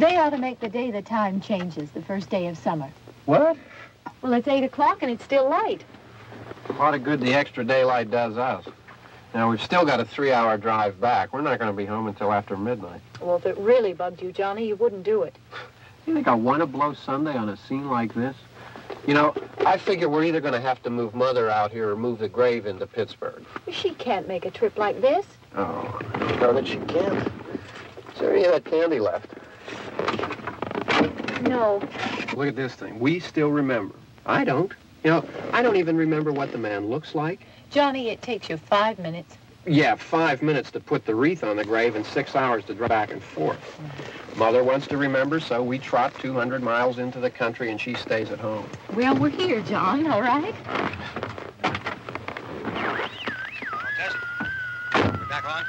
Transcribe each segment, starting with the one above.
They ought to make the day the time changes, the first day of summer. What? Well, it's 8 o'clock and it's still light. A lot of good the extra daylight does us. Now, we've still got a 3-hour drive back. We're not going to be home until after midnight. Well, if it really bugged you, Johnny, you wouldn't do it. You think I want to blow Sunday on a scene like this? You know, I figure we're either going to have to move Mother out here or move the grave into Pittsburgh. She can't make a trip like this. Oh, I don't know that she can. Is there any of that candy left? No. Look at this thing. We still remember. I don't. You know, I don't even remember what the man looks like. Johnny, it takes you 5 minutes. Yeah, 5 minutes to put the wreath on the grave and 6 hours to drive back and forth. Mother wants to remember, so we trot 200 miles into the country and she stays at home. Well, we're here, John, all right? Test. We're back on?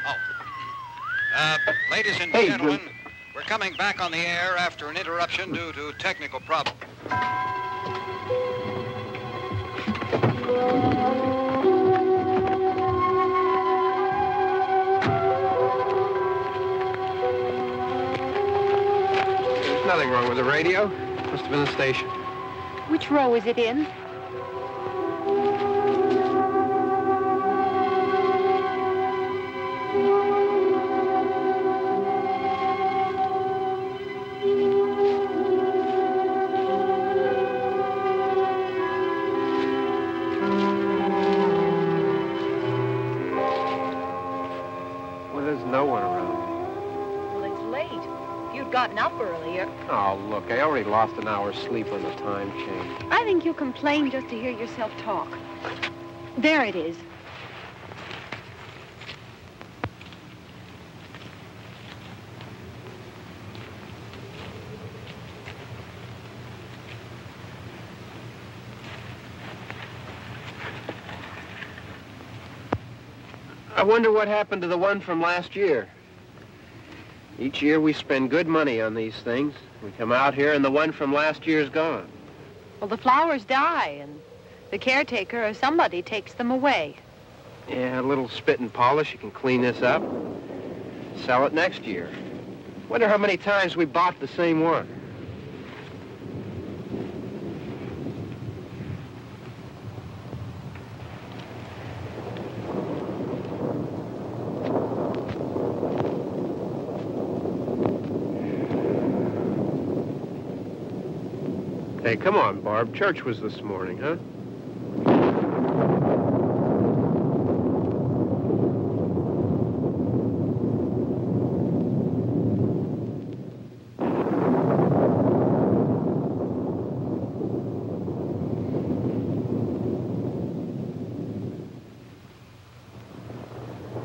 Oh. Ladies and gentlemen, we're coming back on the air after an interruption due to technical problems. Nothing wrong with the radio. Must have been the station. Which row is it in? Well, there's no one around. Well, it's late. If you'd gotten up earlier. Oh, look, I already lost an hour's sleep on the time change. I think you complain just to hear yourself talk. There it is. I wonder what happened to the one from last year. Each year we spend good money on these things. We come out here and the one from last year's gone. Well, the flowers die, and the caretaker or somebody takes them away. Yeah, a little spit and polish. You can clean this up. Sell it next year. Wonder how many times we bought the same one. Hey, come on, Barb. Church was this morning, huh?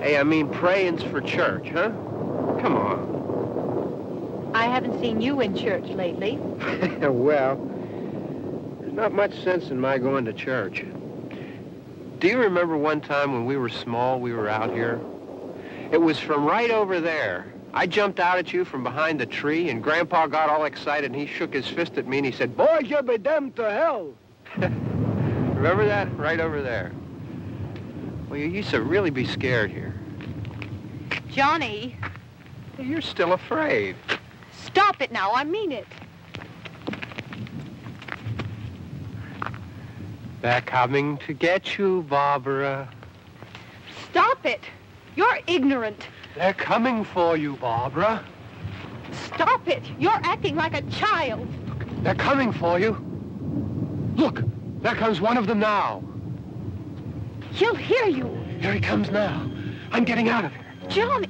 Hey, I mean, praying's for church, huh? Come on. I haven't seen you in church lately. Well, there's not much sense in my going to church. Do you remember one time when we were small, we were out here? It was from right over there. I jumped out at you from behind the tree, and Grandpa got all excited, and he shook his fist at me, and he said, "Boys, you'll be damned to hell." Remember that? Right over there. Well, you used to really be scared here. Johnny. You're still afraid. Stop it now. I mean it. They're coming to get you, Barbara. Stop it. You're ignorant. They're coming for you, Barbara. Stop it. You're acting like a child. They're coming for you. Look, there comes one of them now. He'll hear you. Here he comes now. I'm getting out of here. Johnny.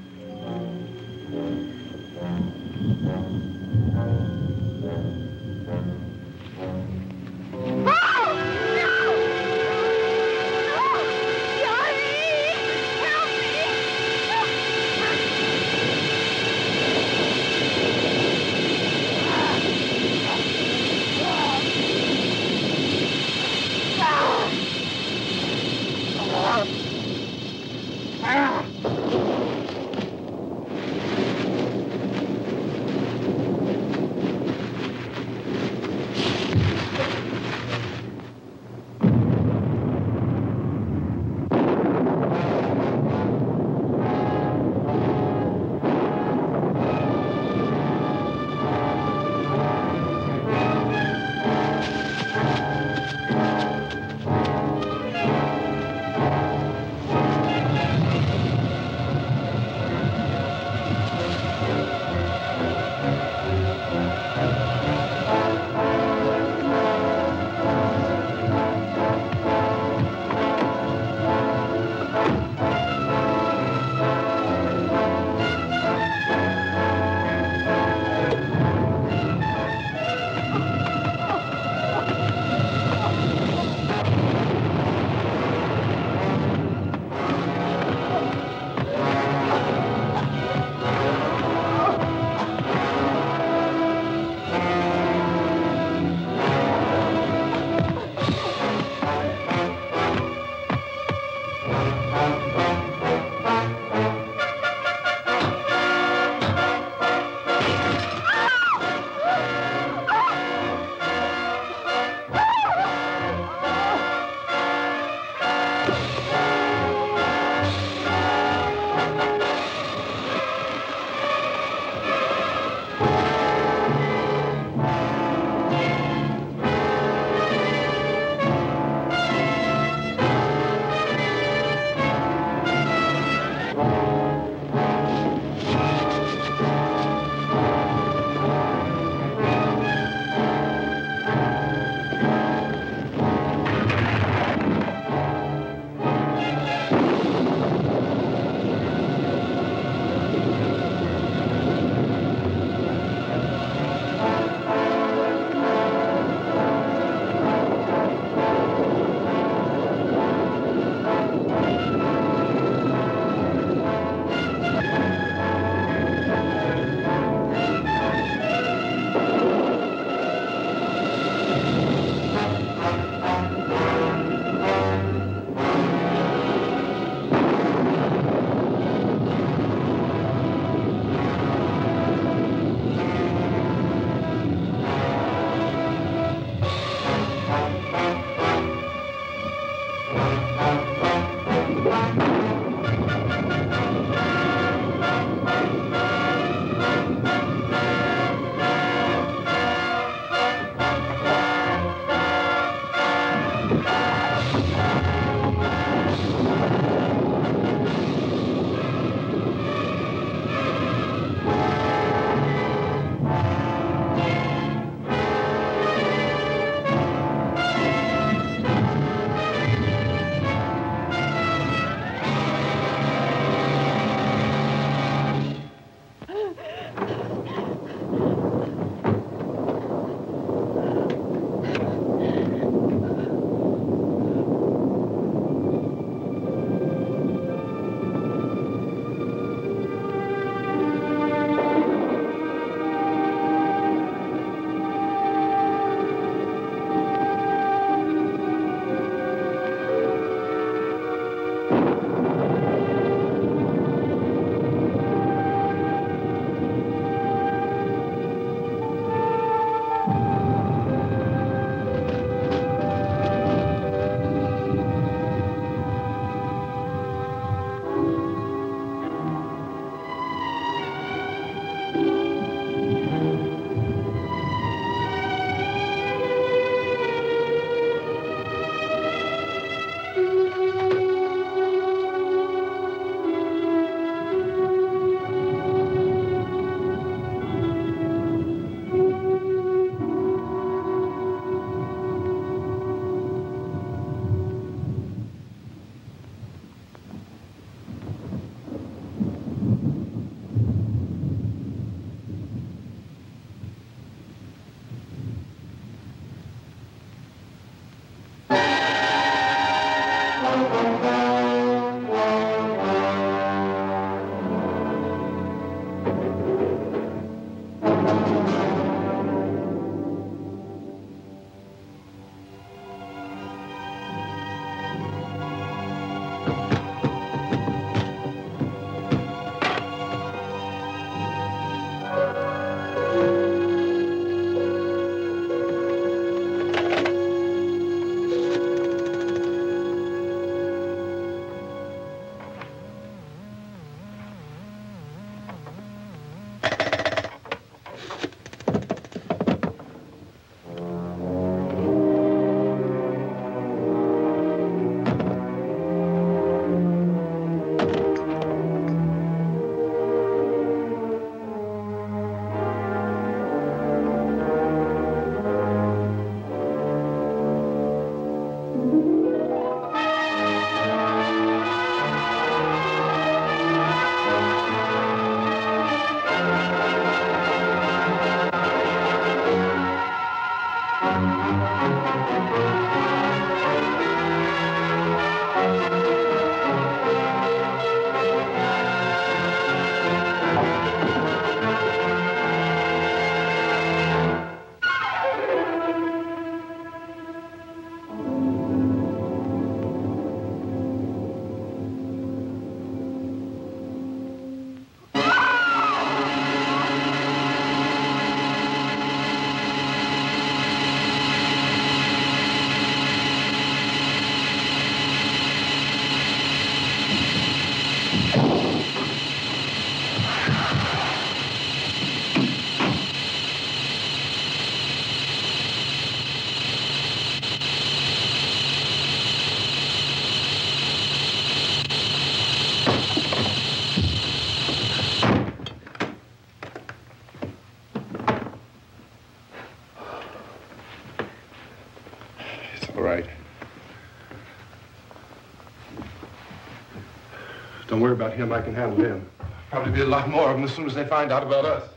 Don't worry about him. I can handle him. Probably be a lot more of them as soon as they find out about us.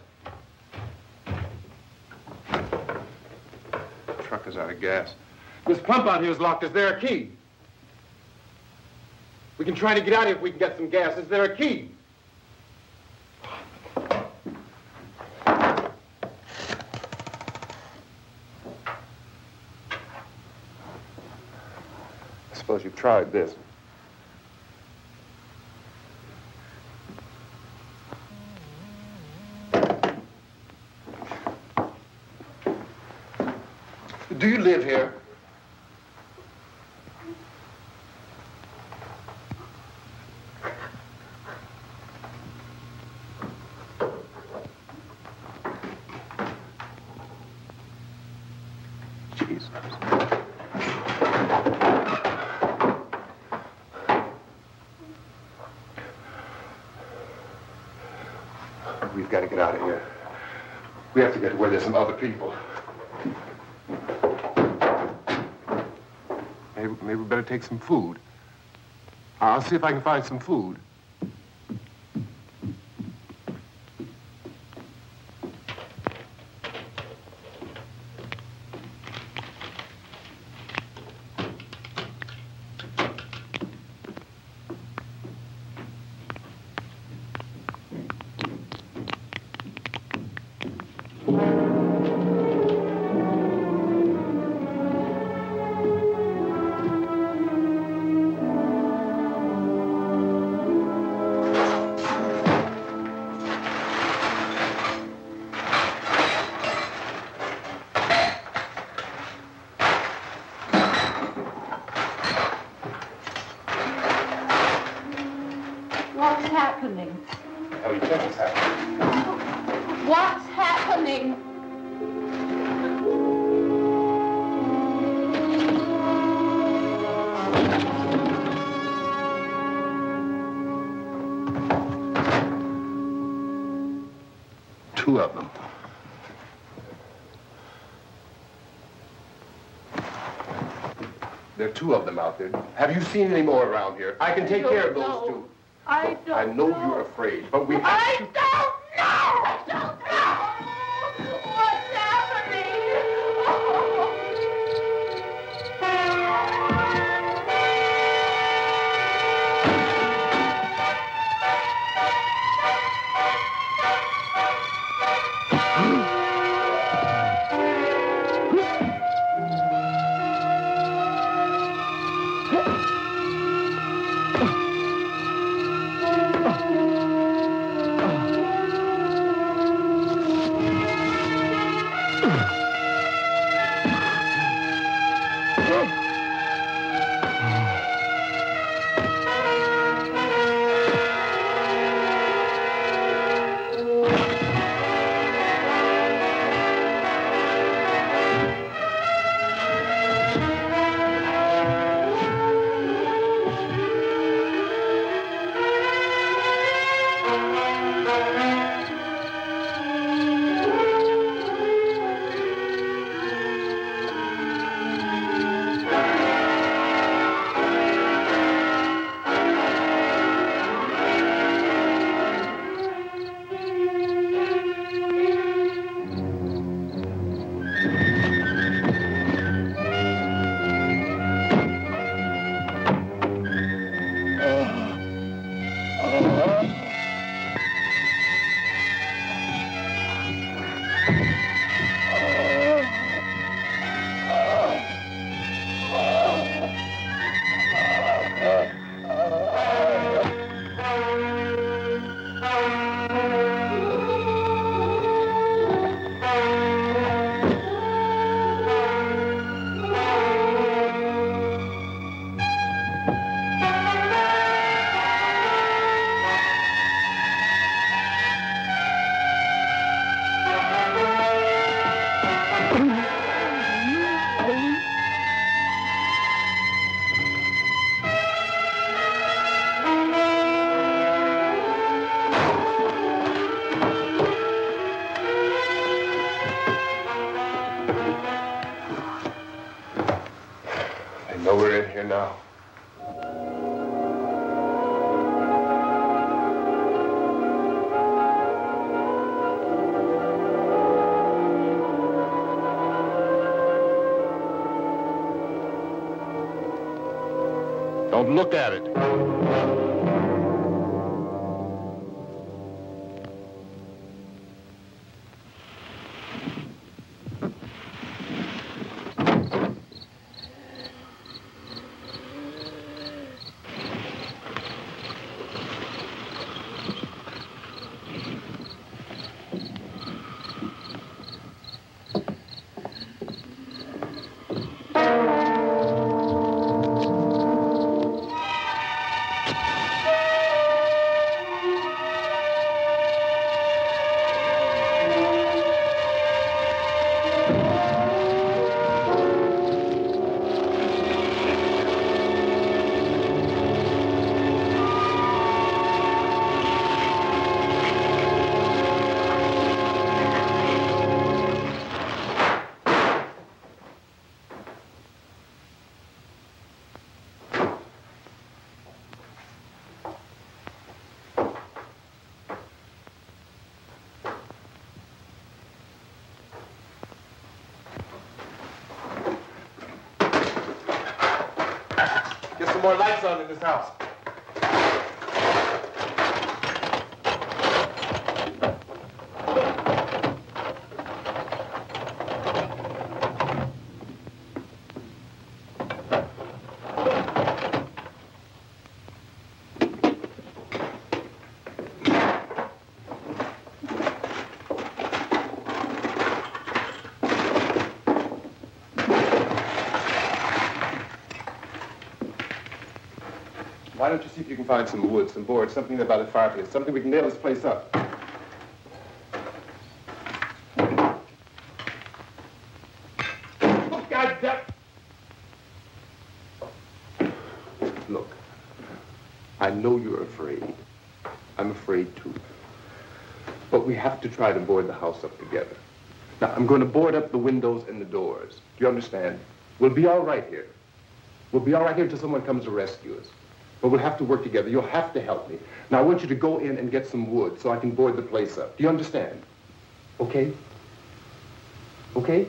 The truck is out of gas. This pump out here is locked. Is there a key? We can try to get out here if we can get some gas. Is there a key? I suppose you've tried this. Do you live here? Jesus. We've got to get out of here. We have to get to where there's some other people. Maybe we better take some food. I'll see if I can find some food. What's happening? How do you think it's happening? What's happening? Two of them. There are two of them out there. Have you seen any more around here? I can take care of those two. I don't I know you're afraid, but we have to... I don't know! I don't know! What's happening? I know we're in here now. Don't look at it. some more lights on in this house. Why don't you see if you can find some wood, some boards, something about a fireplace, something we can nail this place up. Oh, God damn. Look, I know you're afraid. I'm afraid too. But we have to try to board the house up together. Now, I'm going to board up the windows and the doors. Do you understand? We'll be all right here. We'll be all right here until someone comes to rescue us. But we'll have to work together. You'll have to help me. Now, I want you to go in and get some wood so I can board the place up. Do you understand? Okay? Okay?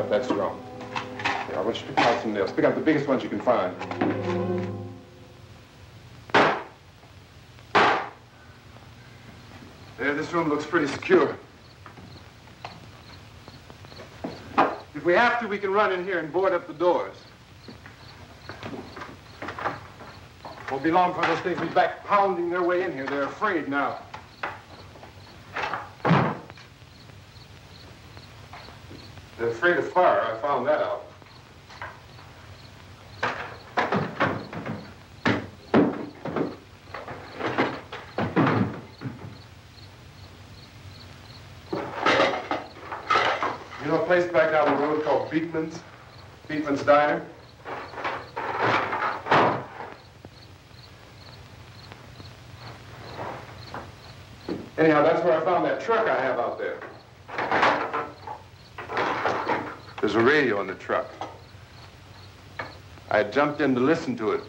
That's strong. Yeah, I want you to pick out some nails. Pick out the biggest ones you can find. There, this room looks pretty secure. If we have to, we can run in here and board up the doors. Won't be long for those things to be back pounding their way in here. They're afraid now. They're afraid of fire. I found that out. You know a place back down the road called Beekman's? Beekman's Diner? Anyhow, that's where I found that truck I have out there. There's a radio in the truck. I had jumped in to listen to it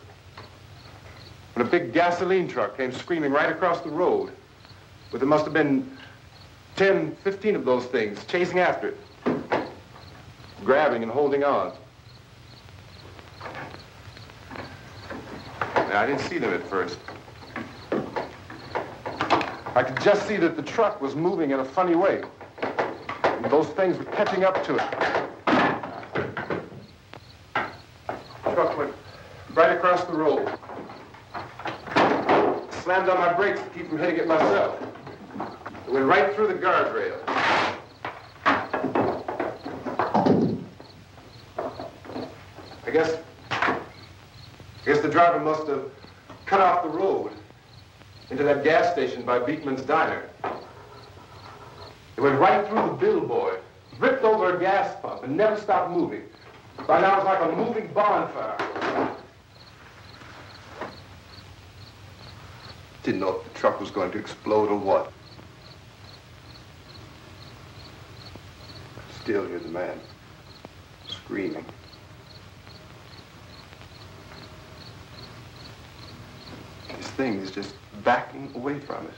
when a big gasoline truck came screaming right across the road. But there must have been 10, 15 of those things chasing after it, grabbing and holding on. Now, I didn't see them at first. I could just see that the truck was moving in a funny way. And those things were catching up to it. The truck went right across the road. Slammed on my brakes to keep from hitting it myself. It went right through the guardrail. I guess the driver must have cut off the road into that gas station by Beekman's Diner. It went right through the billboard, ripped over a gas pump, and never stopped moving. By now, it was like a moving bonfire. Didn't know if the truck was going to explode or what. Still hear the man screaming. This thing is just backing away from it.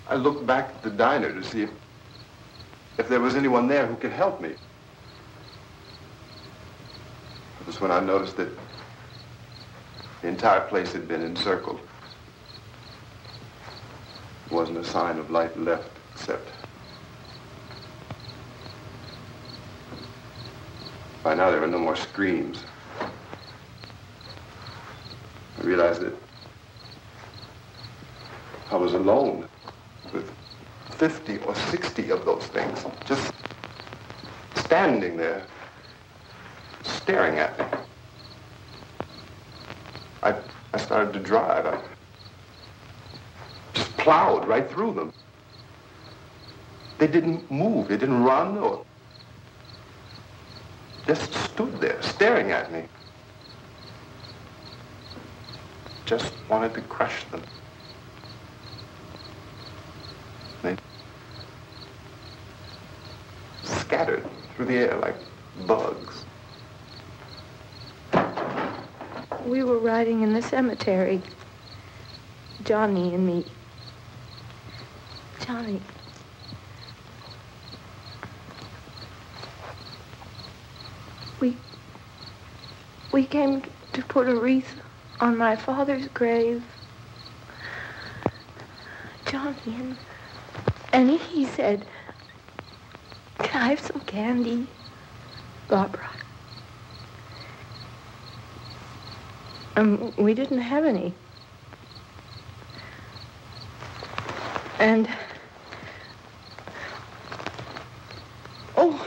I looked back at the diner to see if there was anyone there who could help me. It was when I noticed that the entire place had been encircled. There wasn't a sign of light left, except by now there were no more screams. I realized that I was alone with 50 or 60 of those things, just standing there, staring at me. I started to drive. I just plowed right through them. They didn't move. They didn't run or just stood there staring at me. Just wanted to crush them. They scattered through the air like bugs. We were riding in the cemetery, Johnny and me. Johnny. We came to put a wreath on my father's grave. Johnny, and he said, "Can I have some candy, Barbara?" We didn't have any. And, oh,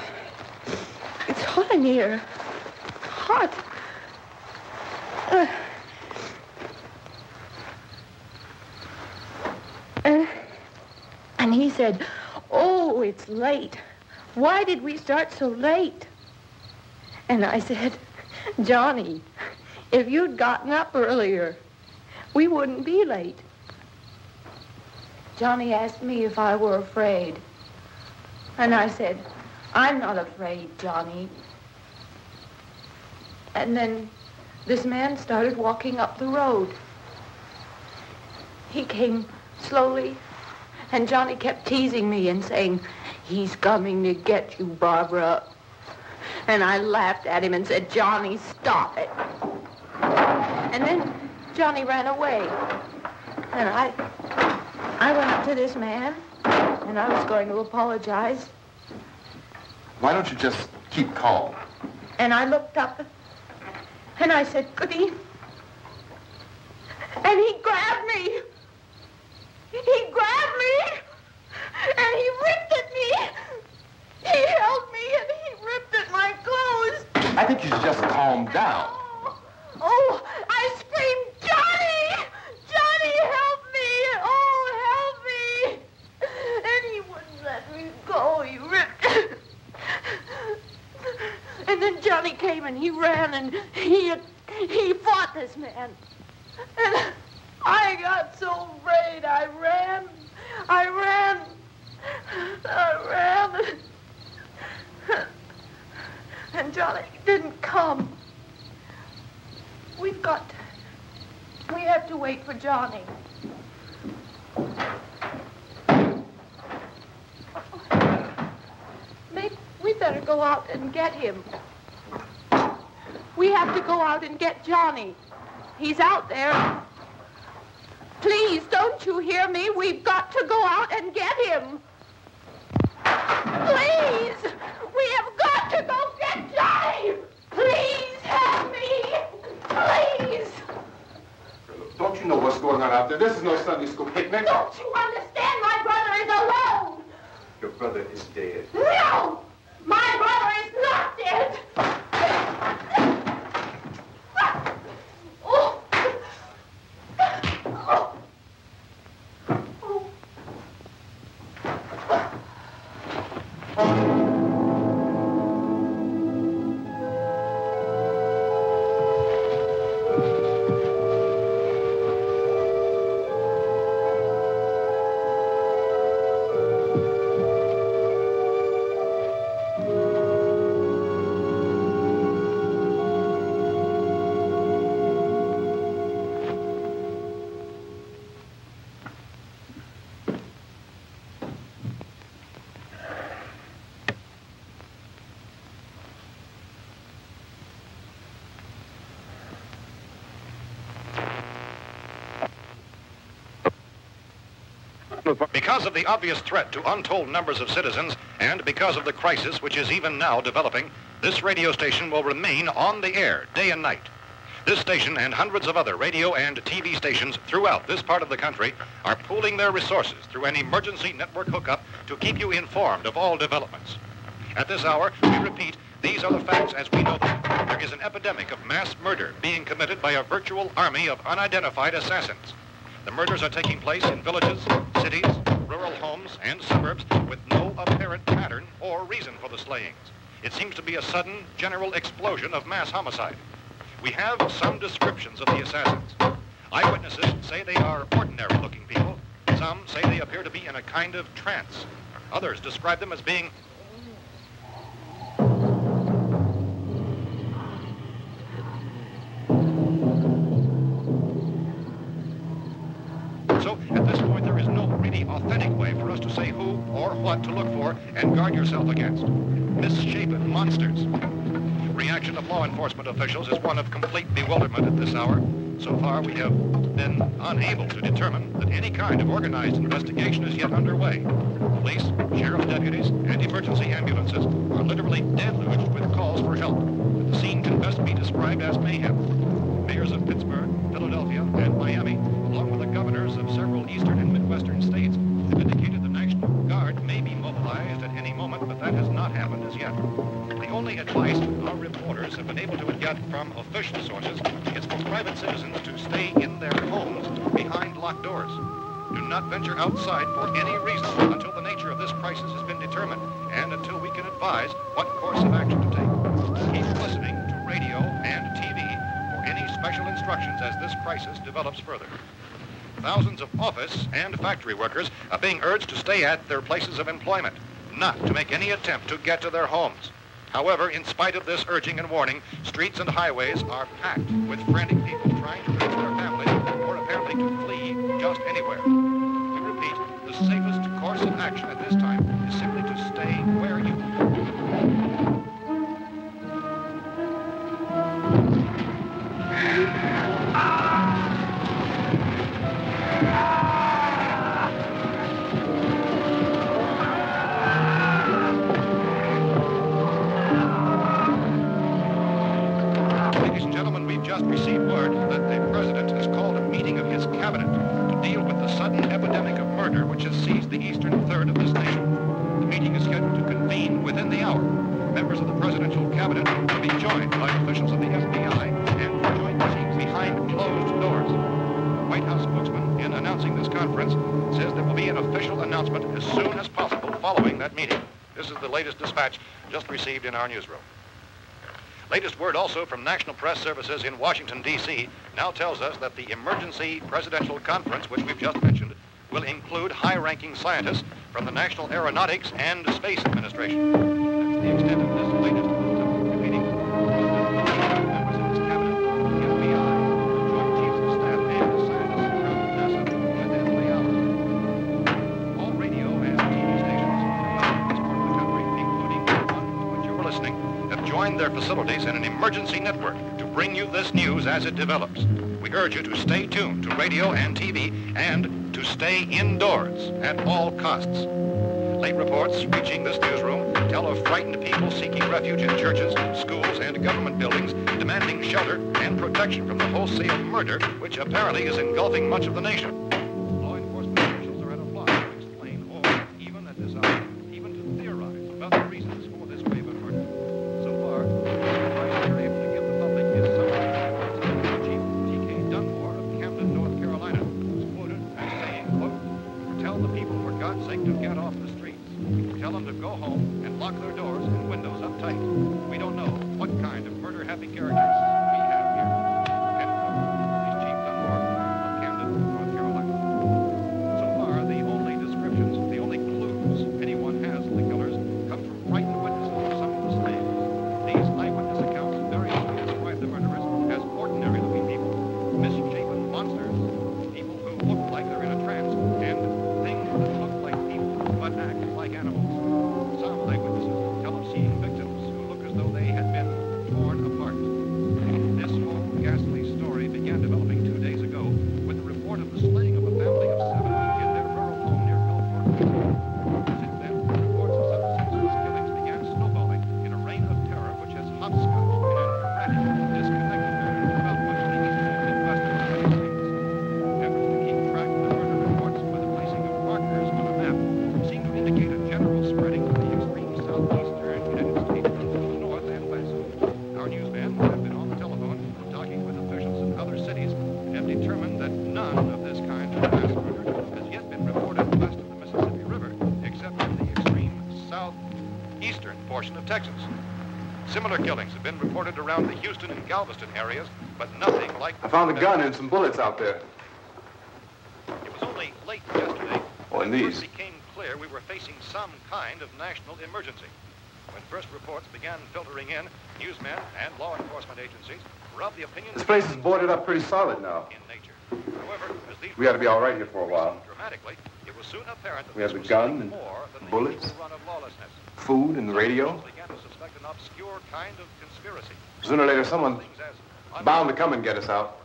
it's hot in here. Hot. And he said, "Oh, it's late. Why did we start so late?" And I said, "Johnny, if you'd gotten up earlier, we wouldn't be late." Johnny asked me if I were afraid. And I said, "I'm not afraid, Johnny." And then this man started walking up the road. He came slowly, and Johnny kept teasing me and saying, "He's coming to get you, Barbara." And I laughed at him and said, "Johnny, stop it." And then Johnny ran away. And I went up to this man, and I was going to apologize. Why don't you just keep calm? And I looked up, and I said, "Goody." And he grabbed me. He grabbed me, and he ripped at me. He held me, and he ripped at my clothes. I think you should just calm down. Oh, I screamed, "Johnny! Johnny, help me! Oh, help me!" And he wouldn't let me go. He ripped. And then Johnny came and he ran and he fought this man. And I got so afraid. I ran. And Johnny didn't come. We have to wait for Johnny. go out and get him. We have to go out and get Johnny. He's out there. Please, don't you hear me? We've got to go out and get him. Please! We have got to go get Johnny! Please help me! Please! Don't you know what's going on out there? This is no Sunday school picnic. Don't you understand? My brother is alone! Your brother is dead. No! My brother is not dead! Because of the obvious threat to untold numbers of citizens and because of the crisis which is even now developing, this radio station will remain on the air day and night. This station and hundreds of other radio and TV stations throughout this part of the country are pooling their resources through an emergency network hookup to keep you informed of all developments. At this hour, we repeat, these are the facts as we know them. There is an epidemic of mass murder being committed by a virtual army of unidentified assassins. The murders are taking place in villages, cities, rural homes, and suburbs with no apparent pattern or reason for the slayings. It seems to be a sudden, general explosion of mass homicide. We have some descriptions of the assassins. Eyewitnesses say they are ordinary-looking people. Some say they appear to be in a kind of trance. Others describe them as being So, at this point, there is no really authentic way for us to say who or what to look for and guard yourself against. Misshapen monsters. Reaction of law enforcement officials is one of complete bewilderment at this hour. So far, we have been unable to determine that any kind of organized investigation is yet underway. Police, sheriff's deputies, and emergency ambulances are literally deluged with calls for help. The scene can best be described as mayhem. Mayors of Pittsburgh, Philadelphia, and Miami, along with the governors of several eastern and midwestern states, have indicated the National Guard may be mobilized at any moment, but that has not happened as yet. The only advice our reporters have been able to get from official sources is for private citizens to stay in their homes behind locked doors. Do not venture outside for any reason until the nature of this crisis has been determined and until we can advise what course of action to take. Keep listening to radio and TV for any special instructions as this crisis develops further. Thousands of office and factory workers are being urged to stay at their places of employment, not to make any attempt to get to their homes. However, in spite of this urging and warning, streets and highways are packed with frantic people trying to reach their families or apparently to flee just anywhere. We repeat, the safest course of action at this time is simply to stay where you just received word that the president has called a meeting of his cabinet to deal with the sudden epidemic of murder which has seized the eastern third of this nation. The meeting is scheduled to convene within the hour. Members of the presidential cabinet will be joined by officials of the FBI and joint meetings behind closed doors. The White House spokesman, in announcing this conference, says there will be an official announcement as soon as possible following that meeting. This is the latest dispatch just received in our newsroom. Latest word also from National Press Services in Washington, D.C. now tells us that the emergency presidential conference, which we've just mentioned, will include high-ranking scientists from the National Aeronautics and Space Administration. That's the extent of this latest meeting. Members of his cabinet, the FBI, joint chiefs of staff, and scientists from NASA within the hour. All radio and TV stations throughout this part of the country, including one to which you're and their facilities in an emergency network to bring you this news as it develops. We urge you to stay tuned to radio and TV and to stay indoors at all costs. Late reports reaching this newsroom tell of frightened people seeking refuge in churches, schools, and government buildings, demanding shelter and protection from the wholesale murder which apparently is engulfing much of the nation. Law enforcement officials are at a loss to explain or, even at this hour, even to theorize about the reasons for this wave of murder. So far, the advice they're able to give the public is something like Chief T.K. Dunmore of Camden, North Carolina, who's quoted as saying, quote, "Tell the people for God's sake to get off the streets. Tell them to go home and lock their doors and windows up tight. We don't know what kind of murder-happy characters we have here." End quote. This is Chief Dunmore of Camden, North Carolina. So far, the only descriptions, the only clues anyone has of the killers come from frightened witnesses of some of the slaves. These eyewitness accounts variously describe the murderers as ordinary-looking people, misshapen monsters, people who look like they're in a trance, and things that look like people but act like animals. Some eyewitnesses tell of seeing victims who look as though they had been torn apart. This whole ghastly story began developing 2 days ago with the report of the slaying of a family of 7 in their rural home near Gulfport. Since then, reports of such senseless killings began snowballing in a reign of terror which has hopscotched in an erratic, disconnected manner throughout much of the eastern Midwest and United States. Efforts to keep track of the murder reports with the placing of markers on a map seem to indicate a general spreading of the extreme southeastern United States to the north and west. Our newsmen have been on the telephone talking with officials in other cities and have determined that none of this kind of mass murder has yet been reported west of the Mississippi River, except in the extreme southeastern portion of Texas. Similar killings have been reported around the Houston and Galveston areas, but nothing like... I found a gun and some bullets out there. It was only late yesterday Oh, and when it these. first became clear we were facing some kind of national emergency. When first reports began filtering in, newsmen and law enforcement agencies were of the opinion This place is boarded up pretty solid now. in nature. However, as these We ought to be all right here for a while. dramatically, it was soon apparent that We have this the was gun something and more than bullets. the usual run of lawlessness. Food and the radio. Some began to suspect an obscure kind of conspiracy. Sooner or later, someone Things as bound to come and get us out.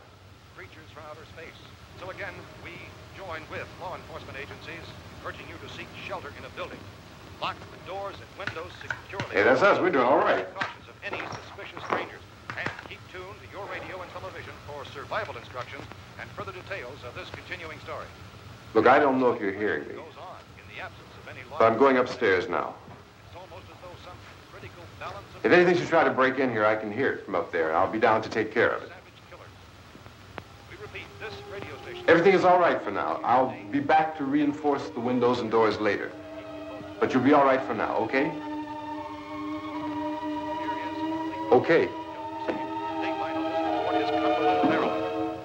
creatures from outer space. So again, we joined with law enforcement agencies, urging you to seek shelter in a building. Lock the doors and windows securely. Hey, that's us. We're doing all right. Cautious of any suspicious strangers. And keep tuned to your radio and television for survival instructions and further details of this continuing story. Look, I don't know if you're hearing me, Goes on in the absence of any but I'm going upstairs now. It's almost as though some critical balance of If anything should try to break in here, I can hear it from up there. I'll be down to take care of it. savage killers. We repeat, this radio station... Everything is all right for now. I'll be back to reinforce the windows and doors later. But you'll be all right for now, okay? Okay. Dateline on this report is Cumberland, Maryland.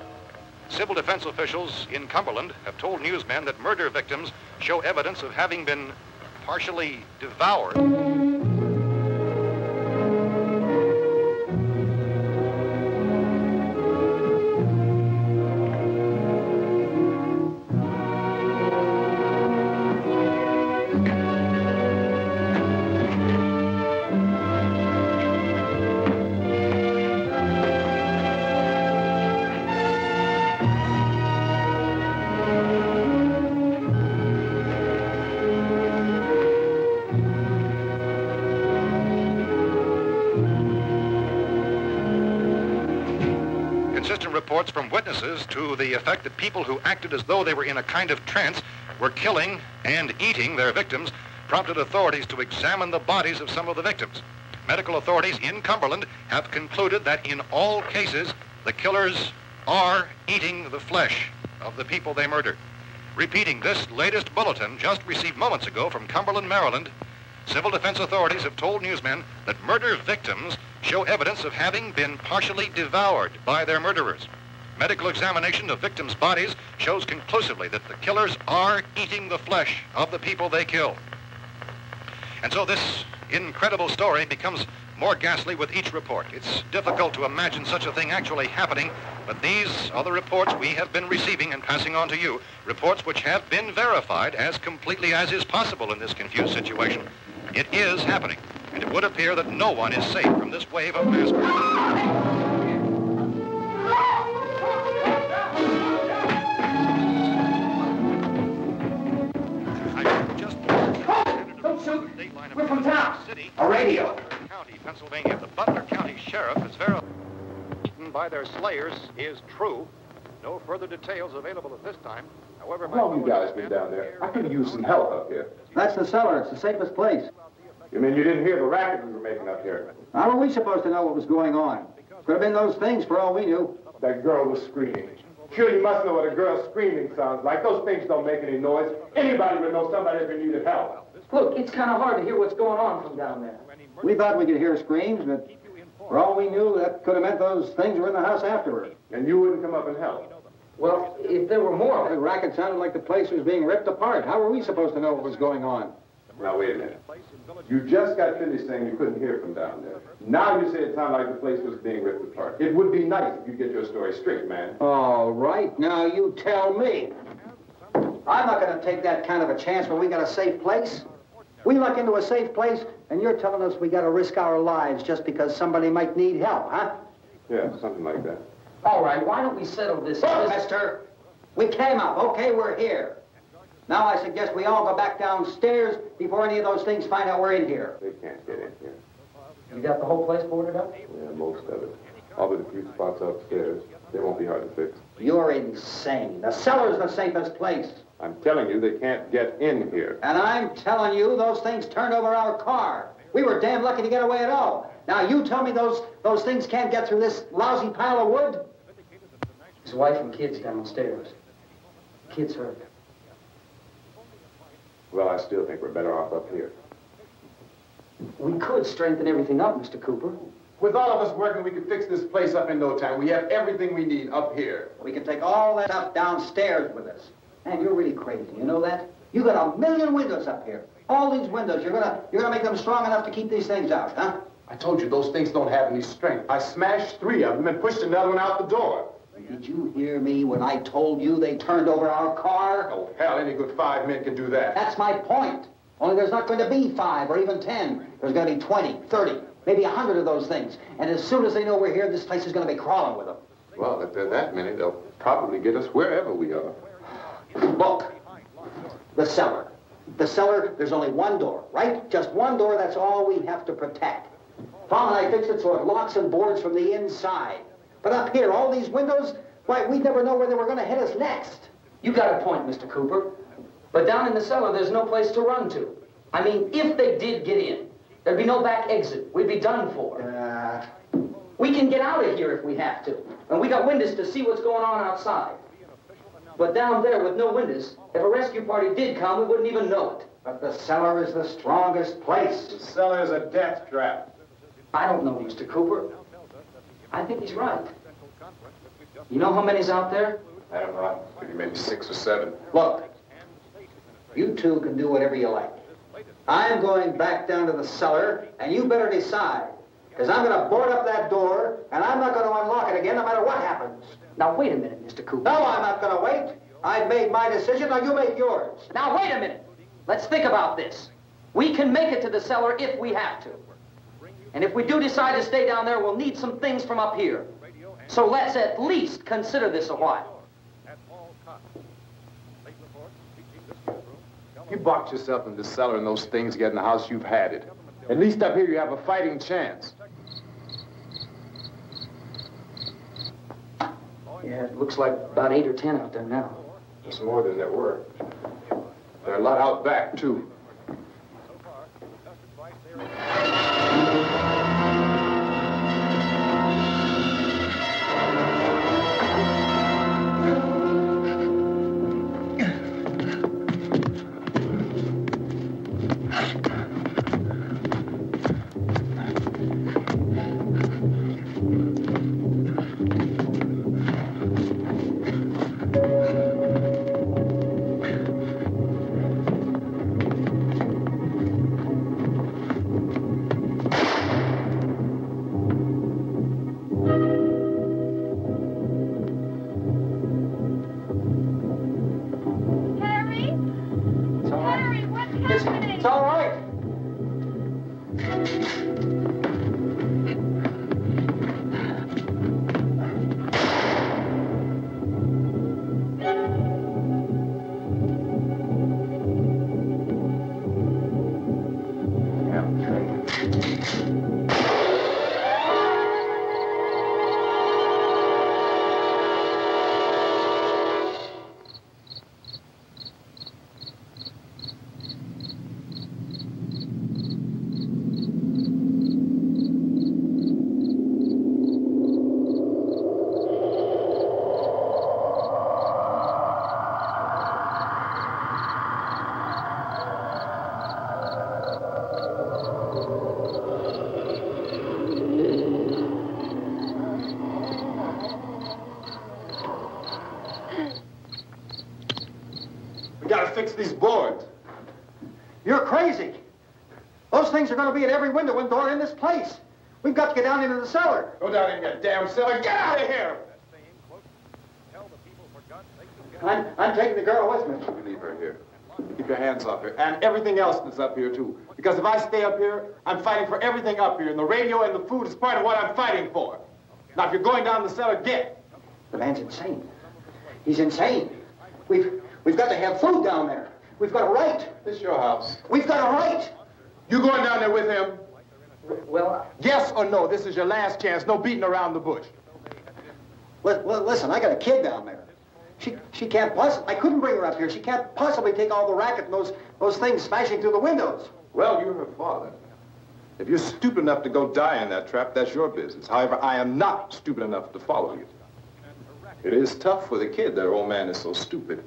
Civil defense officials in Cumberland have told newsmen that murder victims show evidence of having been partially devoured. Consistent reports from witnesses to the effect that people who acted as though they were in a kind of trance were killing and eating their victims prompted authorities to examine the bodies of some of the victims. Medical authorities in Cumberland have concluded that in all cases, the killers are eating the flesh of the people they murdered. Repeating this latest bulletin just received moments ago from Cumberland, Maryland, civil defense authorities have told newsmen that murder victims show evidence of having been partially devoured by their murderers. Medical examination of victims' bodies shows conclusively that the killers are eating the flesh of the people they kill. And so this incredible story becomes more ghastly with each report. It's difficult to imagine such a thing actually happening, but these are the reports we have been receiving and passing on to you, reports which have been verified as completely as is possible in this confused situation. It is happening. and it would appear that no one is safe from this wave of mass murder. We're from town. A radio. County, Pennsylvania. The Butler County Sheriff is verified by their slayers is true. No further details available at this time. However, how long you guys been down there? I could use some help up here. That's the cellar. It's the safest place. You mean you didn't hear the racket we were making up here? How were we supposed to know what was going on? Could have been those things for all we knew. That girl was screaming. Sure, you must know what a girl screaming sounds like. Those things don't make any noise. Anybody would know somebody ever needed help. Look, it's kind of hard to hear what's going on from down there. We thought we could hear screams, but for all we knew, that could have meant those things were in the house afterward. And you wouldn't come up and help? Well, if there were more... The racket sounded like the place was being ripped apart. How were we supposed to know what was going on? Now, wait a minute. You just got finished saying you couldn't hear from down there. Now you say it sounded like the place was being ripped apart. It would be nice if you get your story straight, man. All right, now you tell me. I'm not going to take that kind of a chance when we got a safe place. We luck into a safe place, and you're telling us we got to risk our lives just because somebody might need help, huh? Yeah, something like that. All right, why don't we settle this? Look, mister, we came up. Okay, we're here. Now I suggest we all go back downstairs before any of those things find out we're in here. They can't get in here. You got the whole place boarded up? Yeah, most of it. All but a few spots upstairs. They won't be hard to fix. You're insane. The cellar's the safest place. I'm telling you, they can't get in here. And I'm telling you, those things turned over our car. We were damn lucky to get away at all. Now you tell me those things can't get through this lousy pile of wood? His wife and kids downstairs. Kids hurt. Well, I still think we're better off up here. We could strengthen everything up, Mr. Cooper. With all of us working, we could fix this place up in no time. We have everything we need up here. We can take all that stuff downstairs with us. Man, you're really crazy. You know that? You got 1,000,000 windows up here. All these windows, you're gonna make them strong enough to keep these things out, huh? I told you those things don't have any strength. I smashed 3 of them and pushed another one out the door. Did you hear me when I told you they turned over our car? Oh, hell, any good 5 men can do that. That's my point. Only there's not going to be 5 or even 10. There's going to be 20, 30, maybe 100 of those things. And as soon as they know we're here, this place is going to be crawling with them. Well, if there are that many, they'll probably get us wherever we are. Look, the cellar. The cellar, there's only one door, right? Just one door, that's all we have to protect. Tom and I fixed it so it locks and boards from the inside. But up here, all these windows, why, we'd never know where they were going to hit us next. You got a point, Mr. Cooper. But down in the cellar, there's no place to run to. I mean, if they did get in, there'd be no back exit. We'd be done for. We can get out of here if we have to. And we got windows to see what's going on outside. But down there with no windows, if a rescue party did come, we wouldn't even know it. But the cellar is the strongest place. The cellar is a death trap. I don't know, Mr. Cooper. I think he's right. You know how many's out there? I don't know. Maybe 6 or 7. Look, you two can do whatever you like. I'm going back down to the cellar, and you better decide. Because I'm going to board up that door, and I'm not going to unlock it again no matter what happens. Now, wait a minute, Mr. Cooper. No, I'm not going to wait. I've made my decision, now you make yours. Now, wait a minute. Let's think about this. We can make it to the cellar if we have to. And if we do decide to stay down there, we'll need some things from up here. So let's at least consider this a while. You box yourself in the cellar and those things get in the house, you've had it. At least up here you have a fighting chance. Yeah, it looks like about 8 or 10 out there now. There's more than there were. There are a lot out back, too. It's all right. fix these boards. You're crazy. Those things are going to be at every window and door in this place. We've got to get down into the cellar. Go down in your damn cellar. Get out of here! I'm taking the girl with me. You leave her here. Keep your hands off her. And everything else that's up here, too. Because if I stay up here, I'm fighting for everything up here. And the radio and the food is part of what I'm fighting for. Now, if you're going down the cellar, get. The man's insane. He's insane. We've got to have food down there. We've got a right. This is your house. We've got a right. You going down there with him? Well, Yes or no? This is your last chance. No beating around the bush. Listen, I got a kid down there. She can't possibly, I couldn't bring her up here. She can't possibly take all the racket and those things smashing through the windows. Well, you're her father. If you're stupid enough to go die in that trap, that's your business. However, I am not stupid enough to follow you. It is tough for the kid that old man is so stupid.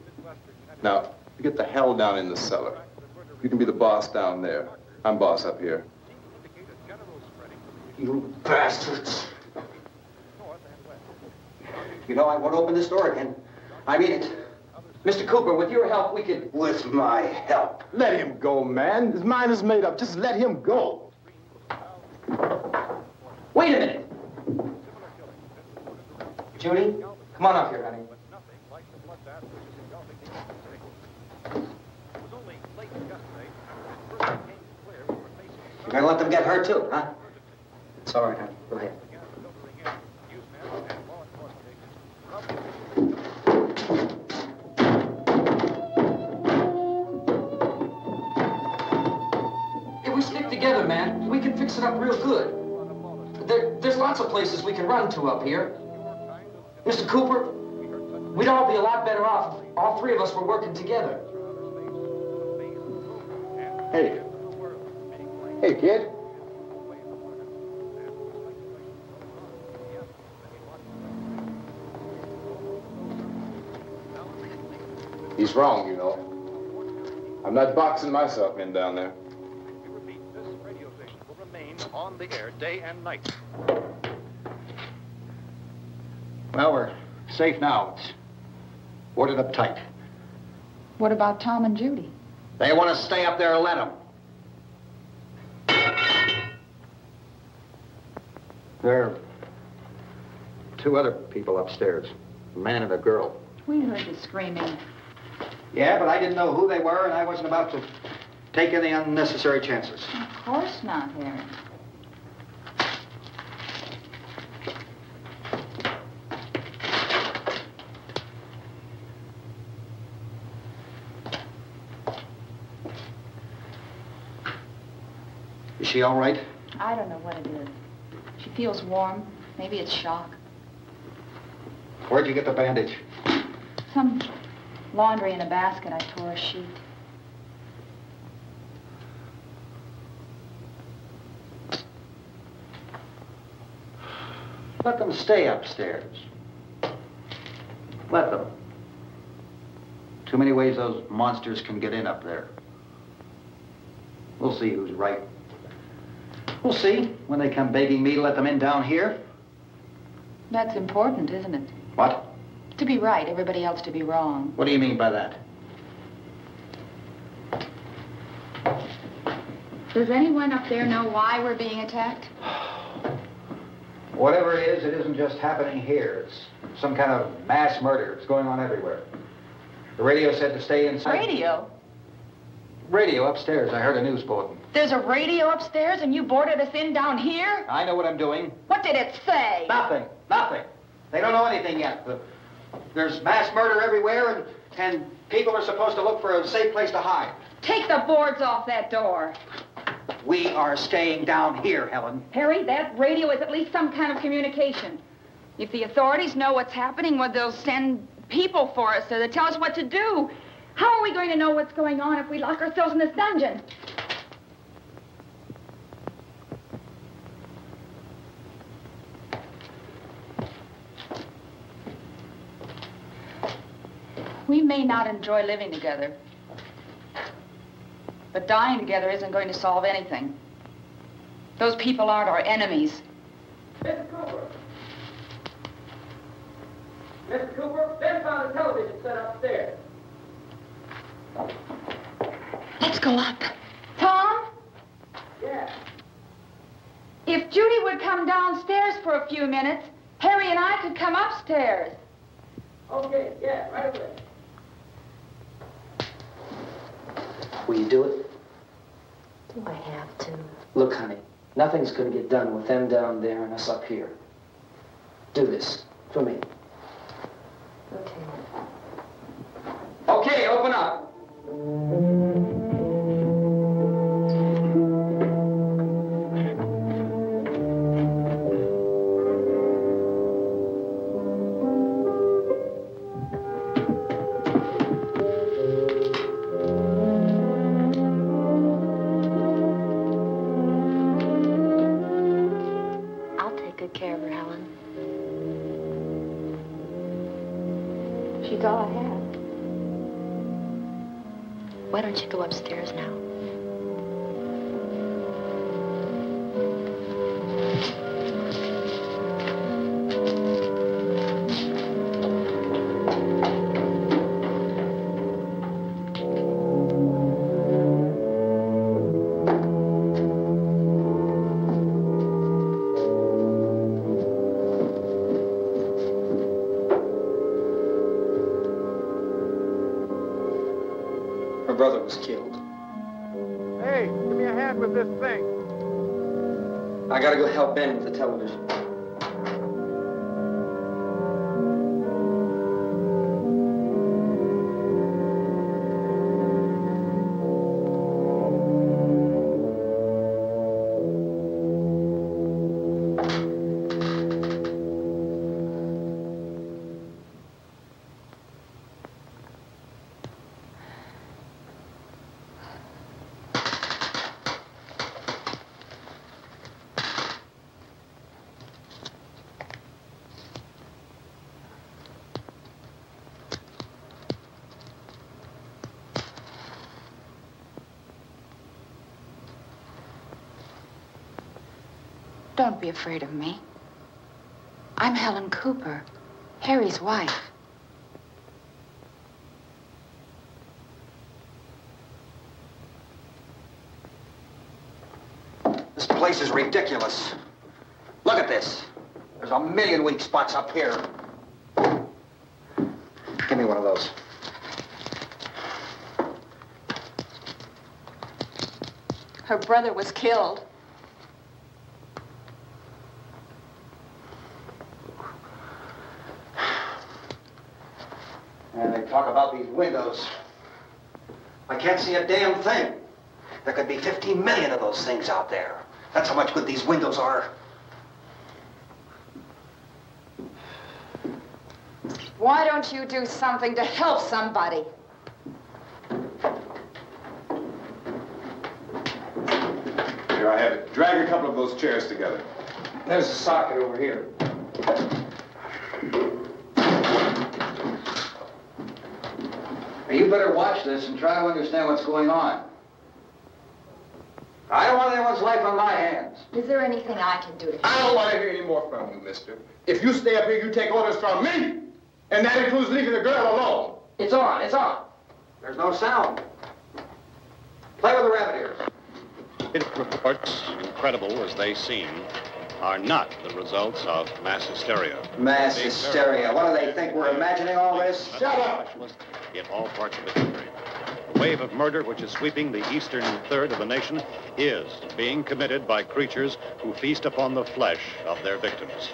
Now, you get the hell down in the cellar. You can be the boss down there. I'm boss up here. You bastards. You know, I won't open this door again. I mean it. Mr. Cooper, with your help, we could... With my help. Let him go, man. His mind is made up. Just let him go. Wait a minute. Judy, come on up here, honey. You're gonna let them get hurt too, huh? It's all right, honey. Go ahead. If we stick together, man, we can fix it up real good. There's lots of places we can run to up here. Mr. Cooper, we'd all be a lot better off if all three of us were working together. Hey. Hey, kid. He's wrong, you know. I'm not boxing myself in down there. We repeat, this radio station will remain on the air day and night. Well, we're safe now. It's boarded up tight. What about Tom and Judy? They want to stay up there, let them. There are two other people upstairs, a man and a girl. We heard the screaming. Yeah, but I didn't know who they were, and I wasn't about to take any unnecessary chances. Of course not, Harry. Is she all right? I don't know what it is. She feels warm. Maybe it's shock. Where'd you get the bandage? Some laundry in a basket. I tore a sheet. Let them stay upstairs. Let them. Too many ways those monsters can get in up there. We'll see who's right. We'll see when they come begging me to let them in down here. That's important, isn't it? What? To be right, everybody else to be wrong. What do you mean by that? Does anyone up there know why we're being attacked? Whatever it isn't just happening here. It's some kind of mass murder. It's going on everywhere. The radio said to stay inside. Radio? Radio upstairs. I heard a news bulletin. There's a radio upstairs and you boarded us in down here? I know what I'm doing. What did it say? Nothing. Nothing. They don't know anything yet. There's mass murder everywhere, and people are supposed to look for a safe place to hide. Take the boards off that door. We are staying down here, Helen. Harry, that radio is at least some kind of communication. If the authorities know what's happening, well, they'll send people for us so they'll tell us what to do. How are we going to know what's going on if we lock ourselves in this dungeon? We may not enjoy living together, but dying together isn't going to solve anything. Those people aren't our enemies. Mr. Cooper! Mr. Cooper, Ben found a television set upstairs. Let's go up. Tom? Yeah. If Judy would come downstairs for a few minutes, Harry and I could come upstairs. Okay, yeah, right away. Will you do it? Do I have to? Look, honey, nothing's gonna get done with them down there and us up here. Do this for me. Okay. Okay, open up. I'll take good care of her, Helen. She's all I have. Why don't you go upstairs now? Her brother was killed. Hey, give me a hand with this thing. I gotta go help Ben with the television. Don't be afraid of me. I'm Helen Cooper, Harry's wife. This place is ridiculous. Look at this. There's a million weak spots up here. Give me one of those. Her brother was killed. And they talk about these windows. I can't see a damn thing. There could be 15 million of those things out there. That's how much good these windows are. Why don't you do something to help somebody? Here, I have it. Drag a couple of those chairs together. There's a socket over here. You better watch this and try to understand what's going on. I don't want anyone's life on my hands. Is there anything I can do to help? I don't want to hear any more from you, mister. If you stay up here, you take orders from me. And that includes leaving the girl alone. It's on, it's on. There's no sound. Play with the rabbit ears. Reports, incredible as they seem, are not the results of mass hysteria. Mass hysteria. What do they think? We're imagining all this? Shut up! In all parts of the country. The wave of murder which is sweeping the eastern third of the nation is being committed by creatures who feast upon the flesh of their victims.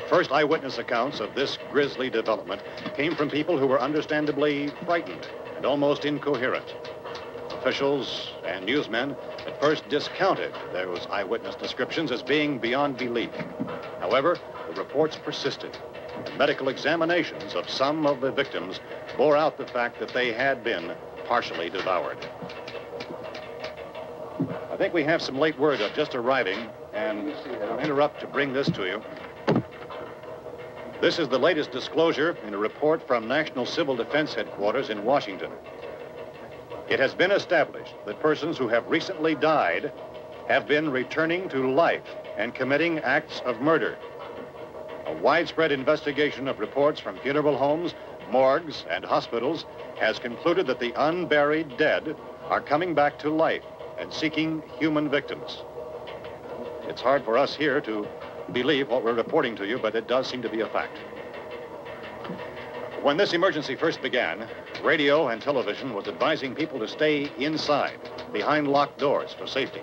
First eyewitness accounts of this grisly development came from people who were understandably frightened and almost incoherent. Officials and newsmen at first discounted those eyewitness descriptions as being beyond belief. However, the reports persisted. And medical examinations of some of the victims bore out the fact that they had been partially devoured. I think we have some late word just arriving, and I'll interrupt to bring this to you. This is the latest disclosure in a report from National Civil Defense Headquarters in Washington. It has been established that persons who have recently died have been returning to life and committing acts of murder. A widespread investigation of reports from funeral homes, morgues, and hospitals has concluded that the unburied dead are coming back to life and seeking human victims. It's hard for us here to believe what we're reporting to you, but it does seem to be a fact. When this emergency first began, radio and television was advising people to stay inside, behind locked doors for safety.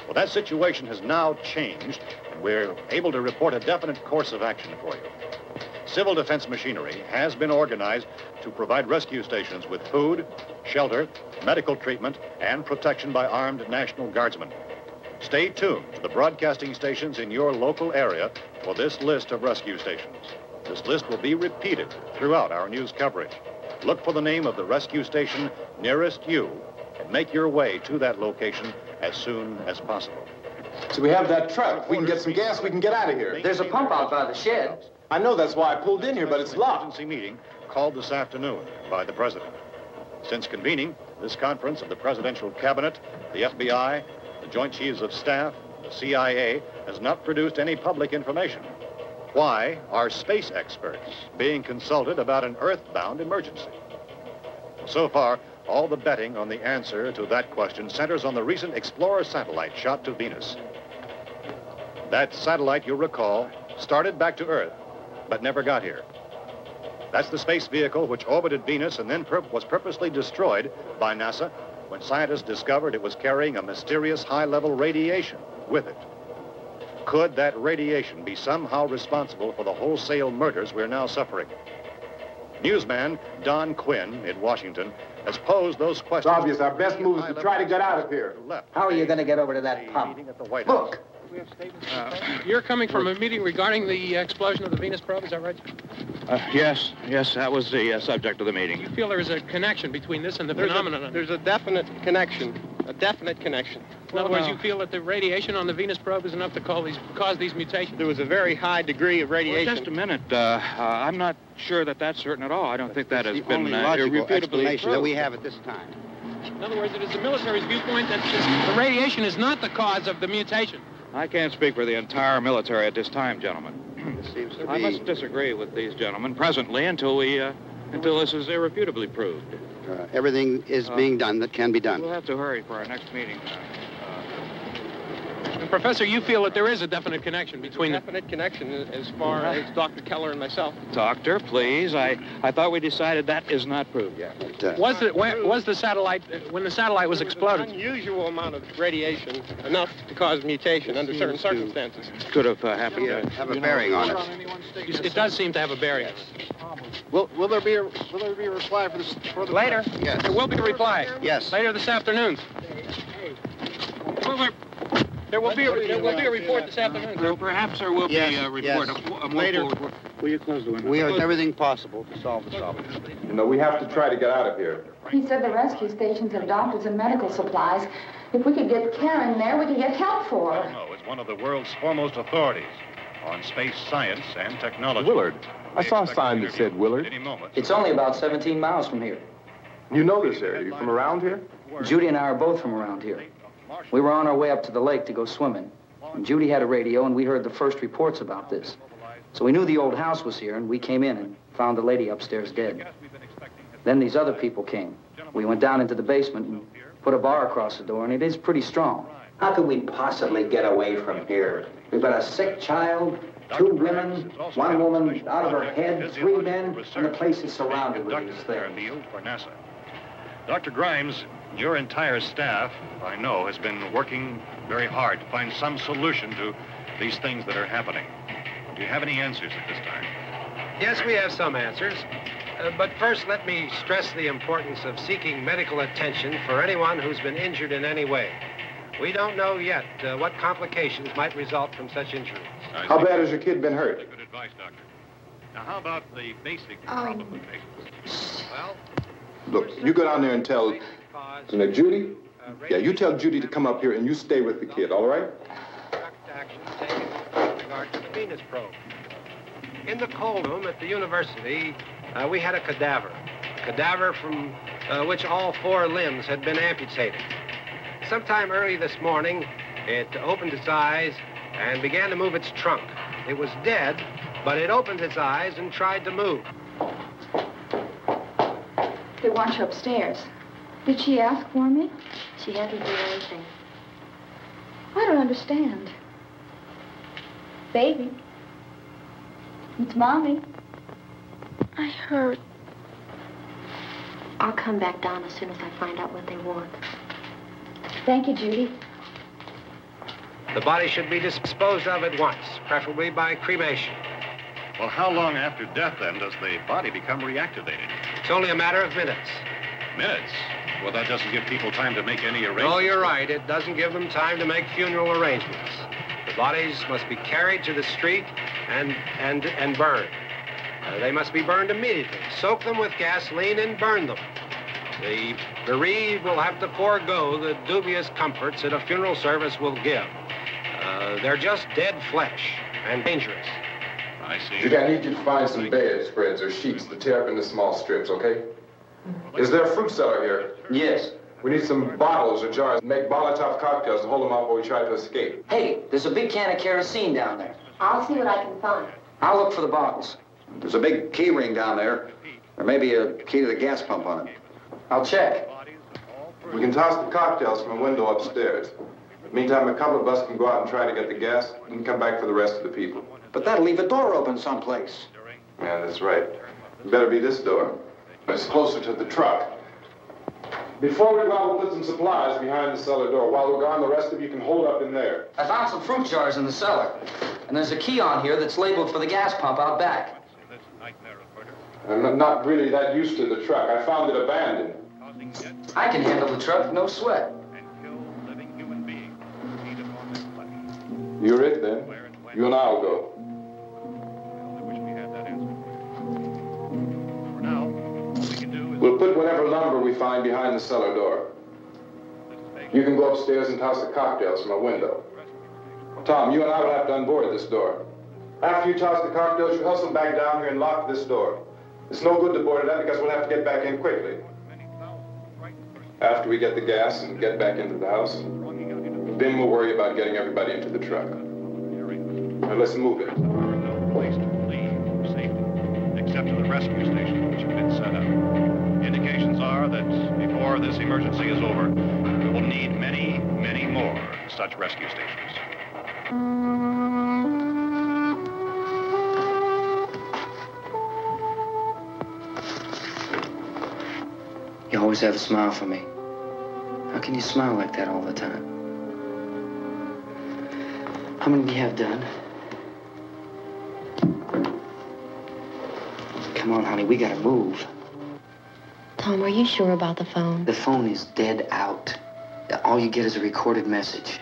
Well, that situation has now changed, and we're able to report a definite course of action for you. Civil defense machinery has been organized to provide rescue stations with food, shelter, medical treatment, and protection by armed National Guardsmen. Stay tuned to the broadcasting stations in your local area for this list of rescue stations. This list will be repeated throughout our news coverage. Look for the name of the rescue station nearest you and make your way to that location as soon as possible. So we have that truck. We can get some gas, we can get out of here. There's a pump out by the shed. I know, that's why I pulled in here, but it's locked. Emergency meeting called this afternoon by the President. Since convening this conference of the Presidential Cabinet, the FBI, the Joint Chiefs of Staff, the CIA has not produced any public information. Why are space experts being consulted about an Earth-bound emergency? So far, all the betting on the answer to that question centers on the recent Explorer satellite shot to Venus. That satellite, you'll recall, started back to Earth, but never got here. That's the space vehicle which orbited Venus and then was purposely destroyed by NASA when scientists discovered it was carrying a mysterious high-level radiation with it. Could that radiation be somehow responsible for the wholesale murders we're now suffering? Newsman Don Quinn in Washington has posed those questions. It's obvious our best move is to try to get out of here. How are you going to get over to that pump? Look. You're coming from a meeting regarding the explosion of the Venus probe, is that right? Yes, that was the subject of the meeting. You feel there is a connection between this and the phenomenon? There's a definite connection. In other words, you feel that the radiation on the Venus probe is enough to cause these mutations? There was a very high degree of radiation. Well, just a minute. I'm not sure that that's certain at all. I don't think that has been logical explanation proved. that we have at this time. In other words, it is the military's viewpoint that the radiation is not the cause of the mutation. I can't speak for the entire military at this time, gentlemen. I must disagree with these gentlemen presently until this is irrefutably proved. Everything is being done that can be done. We'll have to hurry for our next meeting. Professor, you feel that there is a definite connection between definite connection as far as Dr. Keller and myself. Doctor, please. I thought we decided that is not proved yet. Was the satellite, when the satellite was exploded? An unusual amount of radiation, enough to cause mutation under certain circumstances. Could have happened. Have a bearing on it. It does seem to have a bearing. Will there be a reply for the later? Yes. There will be a reply. Yes. Later this afternoon. There will be a report this afternoon. Well, perhaps there will be a report. Yes. Later. Will you close the window? We are everything possible to solve the problem. You know, we have to try to get out of here. He said the rescue stations have doctors and medical supplies. If we could get care in there, we could get help for her. No, it's one of the world's foremost authorities on space science and technology. Willard. I saw a sign that said Willard. It's only about 17 miles from here. You know this area. You from around here? Judy and I are both from around here. We were on our way up to the lake to go swimming. And Judy had a radio, and we heard the first reports about this. So we knew the old house was here, and we came in and found the lady upstairs dead. Then these other people came. We went down into the basement and put a bar across the door, and it is pretty strong. How could we possibly get away from here? We've got a sick child, 2 women, 1 woman out of her head, 3 men, and the place is surrounded with these things. Dr. Grimes, your entire staff, I know, has been working very hard to find some solution to these things that are happening. Do you have any answers at this time? Yes, we have some answers. But first, let me stress the importance of seeking medical attention for anyone who's been injured in any way. We don't know yet what complications might result from such injuries. How bad has your kid been hurt? Good advice, Doctor. Now, how about the basic problem of patients? Well, look, you go down there and tell, Judy? Yeah, you tell Judy to come up here and you stay with the kid, all right? Action taken with regard to the Venus probe. In the cold room at the university, we had a cadaver from which all 4 limbs had been amputated. Sometime early this morning, it opened its eyes and began to move its trunk. It was dead, but it opened its eyes and tried to move. They want you upstairs. Did she ask for me? She hasn't done anything. I don't understand. Baby. It's Mommy. I heard. I'll come back down as soon as I find out what they want. Thank you, Judy. The body should be disposed of at once, preferably by cremation. Well, how long after death, then, does the body become reactivated? It's only a matter of minutes. Minutes? Well, that doesn't give people time to make any arrangements. Oh, you're right. It doesn't give them time to make funeral arrangements. The bodies must be carried to the street and burned. They must be burned immediately. Soak them with gasoline and burn them. The bereaved will have to forego the dubious comforts that a funeral service will give. They're just dead flesh and dangerous. I see. Judy, I need you to find some bedspreads or sheets to tear up into small strips, okay? Is there a fruit cellar here? Yes. We need some bottles or jars. Make Molotov cocktails and hold them out while we try to escape. Hey, there's a big can of kerosene down there. I'll see what I can find. I'll look for the bottles. There's a big key ring down there. There may be a key to the gas pump on it. I'll check. We can toss the cocktails from a window upstairs. Meantime, a couple of us can go out and try to get the gas and come back for the rest of the people. But that'll leave a door open someplace. Yeah, that's right. It better be this door. It's closer to the truck. Before we go out, we'll put some supplies behind the cellar door. While we're gone, the rest of you can hold up in there. I found some fruit jars in the cellar. And there's a key on here that's labeled for the gas pump out back. I'm not really that used to the truck. I found it abandoned. I can handle the truck, no sweat. You're it, then. You and I'll go. We'll put whatever lumber we find behind the cellar door. You can go upstairs and toss the cocktails from a window. Tom, you and I will have to unboard this door. After you toss the cocktails, you hustle back down here and lock this door. It's no good to board it up because we'll have to get back in quickly. After we get the gas and get back into the house, then we'll worry about getting everybody into the truck. Now let's move it. No place to leave for safety, except to the rescue stations which have been set up. Indications are that before this emergency is over, we will need many, many more such rescue stations. You always have a smile for me. How can you smile like that all the time? How many do you have done? Come on, honey, we gotta move. Tom, are you sure about the phone? The phone is dead out. All you get is a recorded message.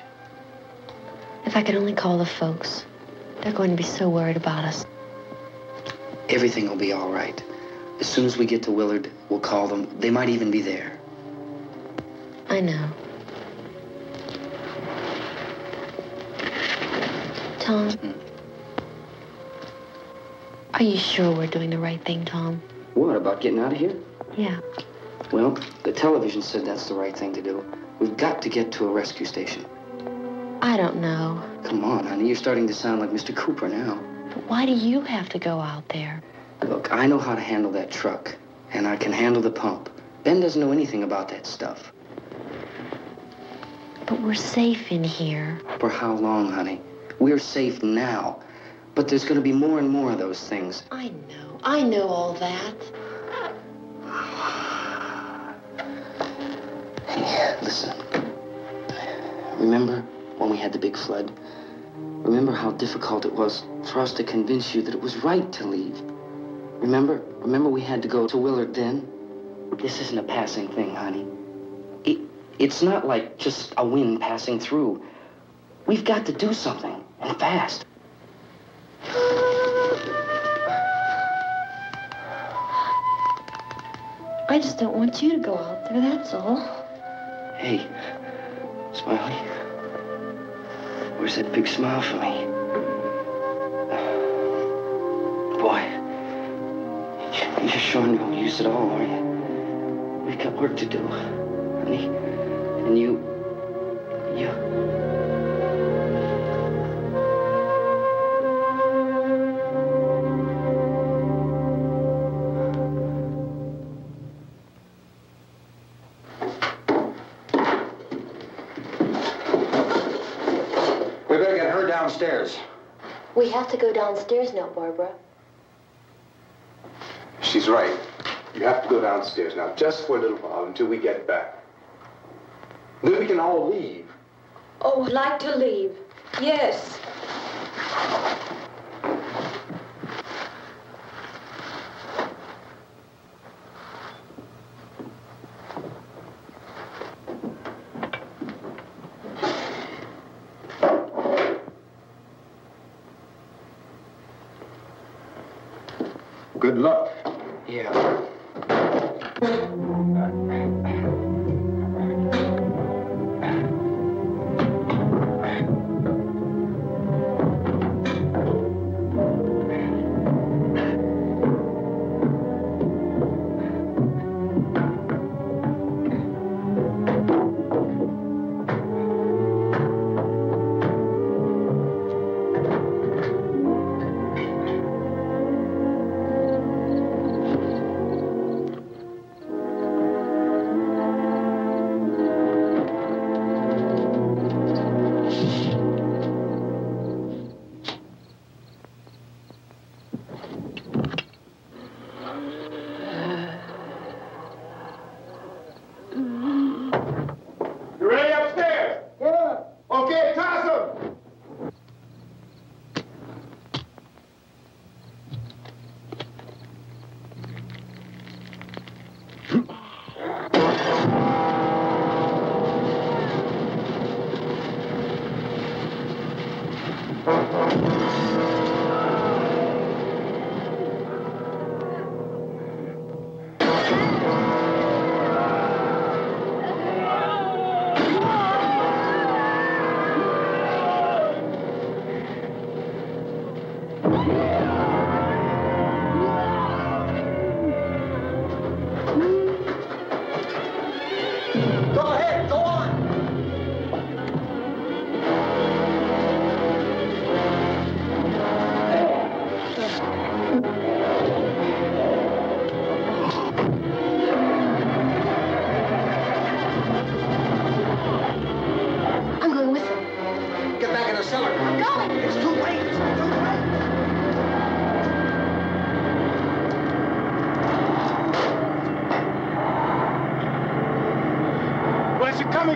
If I could only call the folks. They're going to be so worried about us. Everything will be all right. As soon as we get to Willard, we'll call them. They might even be there. I know. Tom? Are you sure we're doing the right thing, Tom? What, about getting out of here? Yeah. Well, the television said that's the right thing to do. We've got to get to a rescue station. I don't know. Come on, honey, you're starting to sound like Mr. Cooper now. But why do you have to go out there? Look, I know how to handle that truck, and I can handle the pump. Ben doesn't know anything about that stuff. But we're safe in here. For how long, honey? We're safe now. But there's going to be more and more of those things. I know all that. Hey, listen. Remember when we had the big flood? Remember how difficult it was for us to convince you that it was right to leave? Remember we had to go to Willard then? This isn't a passing thing, honey. It's not like just a wind passing through. We've got to do something, and fast. I just don't want you to go out there, that's all. Hey, Smiley. Where's that big smile for me? Boy, you're showing no use at all, are you? We've got work to do, honey. And you... downstairs. We have to go downstairs now, Barbara. She's right. You have to go downstairs now, just for a little while, until we get back. Then we can all leave. Oh, I'd like to leave. Yes. Good luck. Yeah.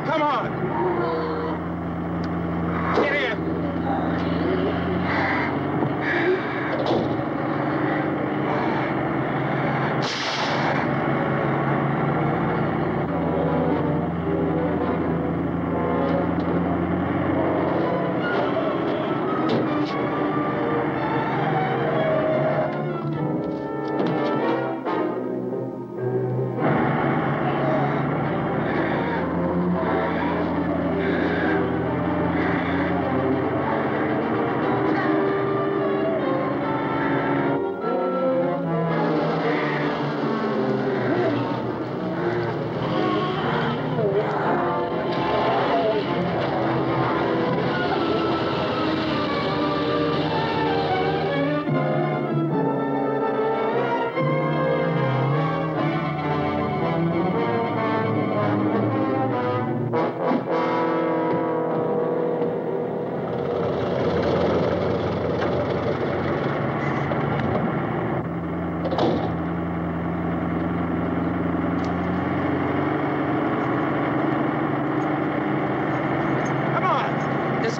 Come on! Get in!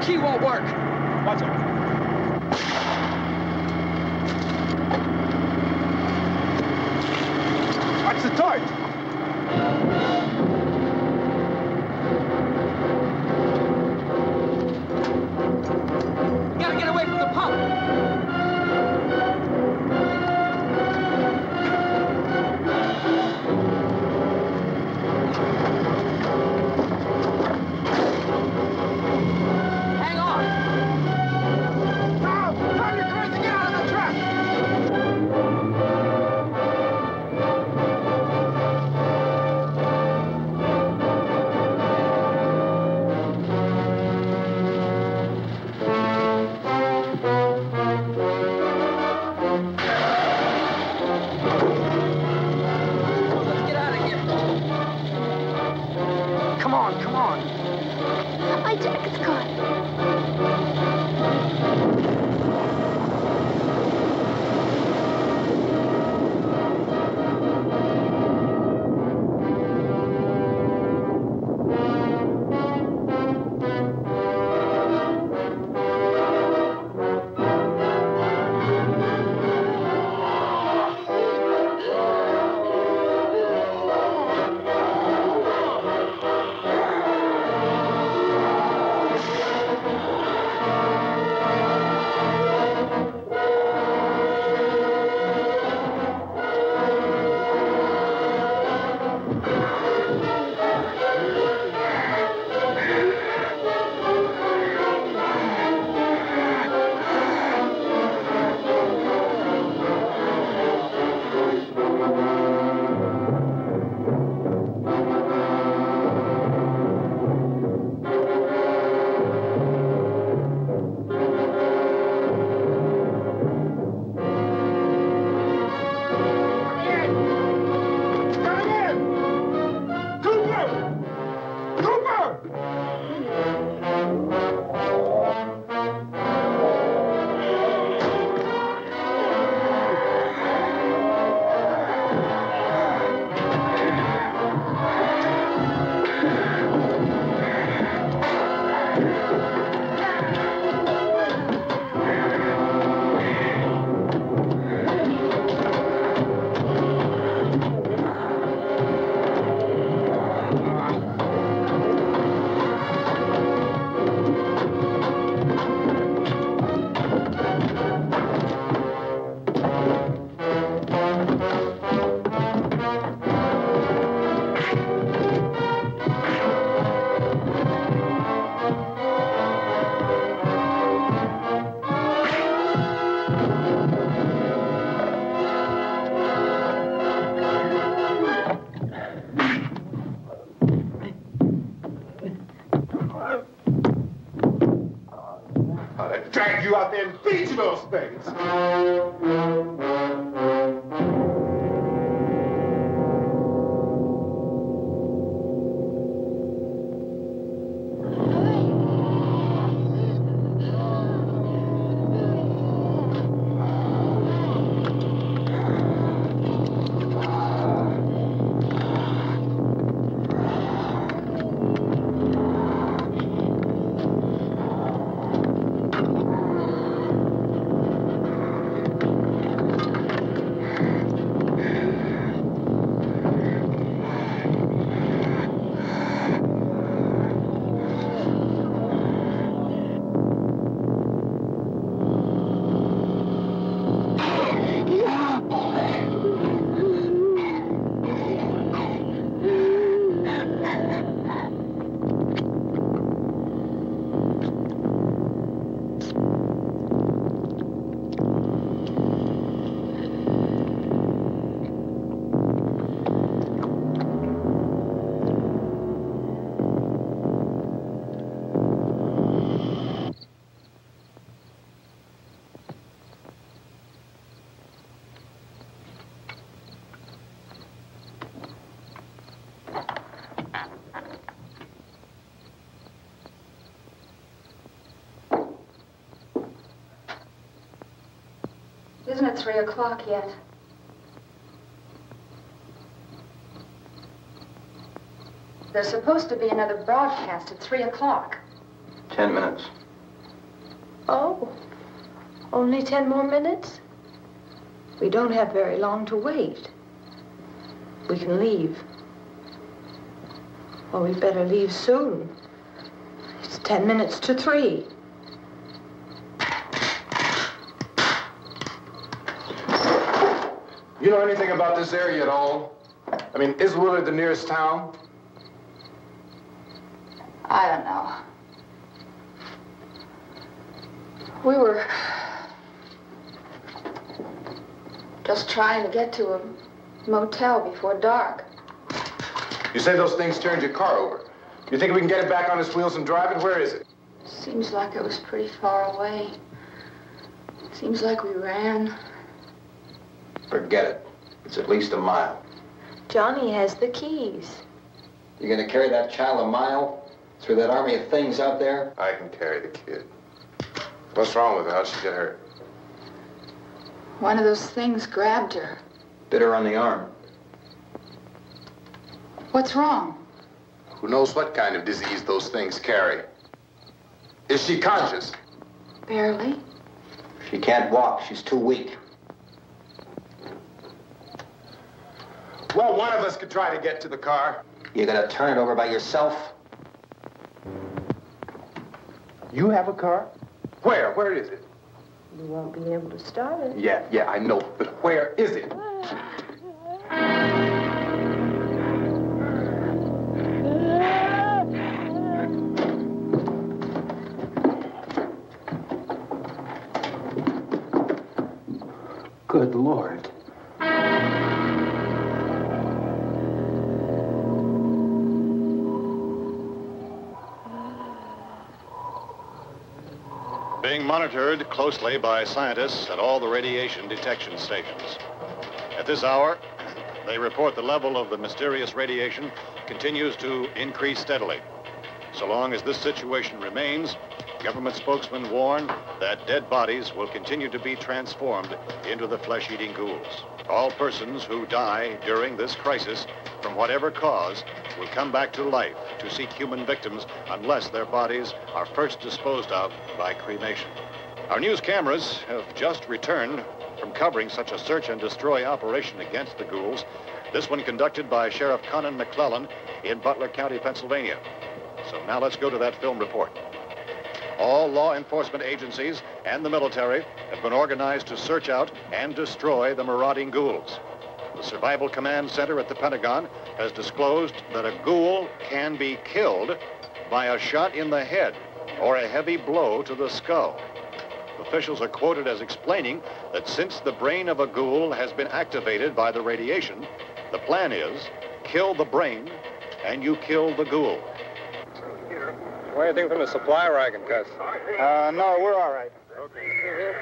Key won't work. Watch it. Watch the torch. We gotta get away from the pump. My jacket's caught. Drag you out there and feed you those things. Isn't it 3 o'clock yet? There's supposed to be another broadcast at 3 o'clock. 10 minutes. Oh, only 10 more minutes? We don't have very long to wait. We can leave. Well, we'd better leave soon. It's 10 minutes to 3. You know anything about this area at all? I mean, is Willard the nearest town? I don't know. We were just trying to get to a motel before dark. You say those things turned your car over. You think we can get it back on its wheels and drive it? Where is it? Seems like it was pretty far away. Seems like we ran. Forget it. It's at least a mile. Johnny has the keys. You gonna carry that child a mile through that army of things out there? I can carry the kid. What's wrong with her? How'd she get hurt? One of those things grabbed her. Bit her on the arm. What's wrong? Who knows what kind of disease those things carry? Is she conscious? Barely. She can't walk. She's too weak. Well, one of us could try to get to the car. You gonna turn it over by yourself? You have a car? Where? Where is it? You won't be able to start it. Yeah, I know, but where is it? Good Lord. Being monitored closely by scientists at all the radiation detection stations. At this hour, they report the level of the mysterious radiation continues to increase steadily. So long as this situation remains, government spokesmen warn that dead bodies will continue to be transformed into the flesh-eating ghouls. All persons who die during this crisis, from whatever cause, will come back to life to seek human victims unless their bodies are first disposed of by cremation. Our news cameras have just returned from covering such a search and destroy operation against the ghouls, this one conducted by Sheriff Conan McClellan in Butler County, Pennsylvania. So now let's go to that film report. All law enforcement agencies and the military have been organized to search out and destroy the marauding ghouls. The Survival Command Center at the Pentagon has disclosed that a ghoul can be killed by a shot in the head or a heavy blow to the skull. Officials are quoted as explaining that since the brain of a ghoul has been activated by the radiation, the plan is kill the brain and you kill the ghoul. What do you think from the supply wagon, Cuz? No, we're all right. Okay.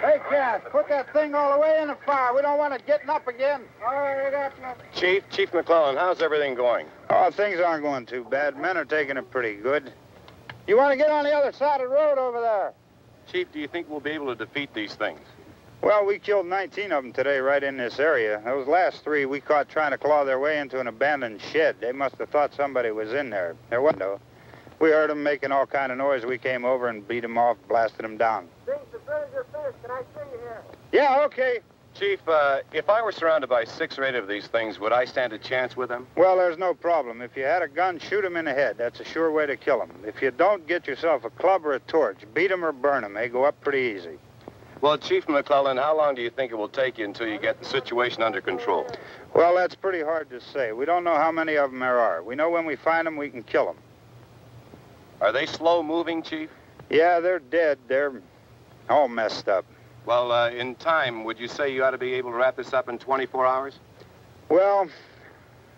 Hey, Cass, put that thing all the way in the fire. We don't want it getting up again. All right, I got nothing. Chief McClellan, how's everything going? Oh, things aren't going too bad. Men are taking it pretty good. You want to get on the other side of the road over there? Chief, do you think we'll be able to defeat these things? Well, we killed 19 of them today right in this area. Those last 3 we caught trying to claw their way into an abandoned shed. They must have thought somebody was in there. There wasn't, though. We heard them making all kind of noise. We came over and beat them off, blasted them down. Things as good as your fist. Can I see you here? Yeah, okay. Chief, if I were surrounded by 6 or 8 of these things, would I stand a chance with them? Well, there's no problem. If you had a gun, shoot them in the head. That's a sure way to kill them. If you don't, get yourself a club or a torch. Beat them or burn them. They go up pretty easy. Well, Chief McClellan, how long do you think it will take you until you get the situation under control? Well, that's pretty hard to say. We don't know how many of them there are. We know when we find them, we can kill them. Are they slow-moving, Chief? Yeah, they're dead. They're all messed up. Well, in time, would you say you ought to be able to wrap this up in 24 hours? Well,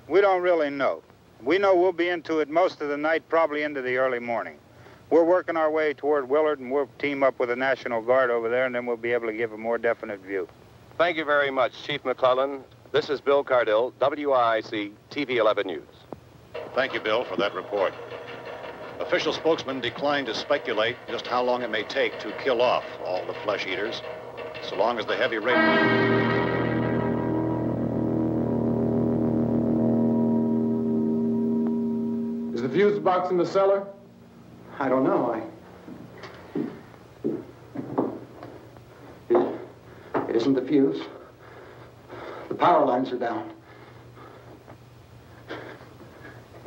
we don't really know. We know we'll be into it most of the night, probably into the early morning. We're working our way toward Willard, and we'll team up with the National Guard over there, and then we'll be able to give a more definite view. Thank you very much, Chief McClellan. This is Bill Cardill, WIC TV 11 News. Thank you, Bill, for that report. Official spokesmen declined to speculate just how long it may take to kill off all the flesh eaters, so long as the heavy rain... Is the fuse box in the cellar? I don't know. It isn't the fuse. The power lines are down.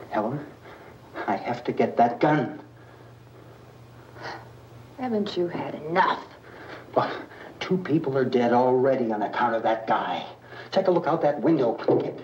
Helen, I have to get that gun. Haven't you had enough? But 2 people are dead already on account of that guy. Take a look out that window, kid.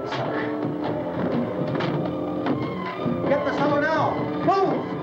the cellar. Get the cellar now! Move!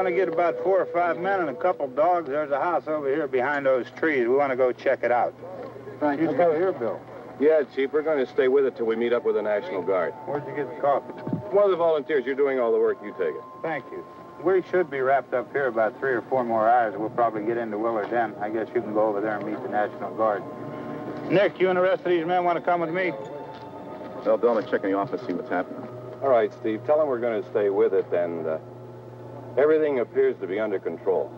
want to get about 4 or 5 men and a couple dogs. There's a house over here behind those trees. We want to go check it out. Thank you. Go here, Bill. Yeah, Chief, we're going to stay with it till we meet up with the National Guard. Where'd you get the coffee? One of the volunteers, you're doing all the work, you take it. Thank you. We should be wrapped up here about 3 or 4 more hours. We'll probably get into Willard Den. I guess you can go over there and meet the National Guard. Nick, you and the rest of these men want to come with me? Well, Bill, I'm going to check in the office, see what's happening. All right, Steve, tell them we're going to stay with it, and everything appears to be under control.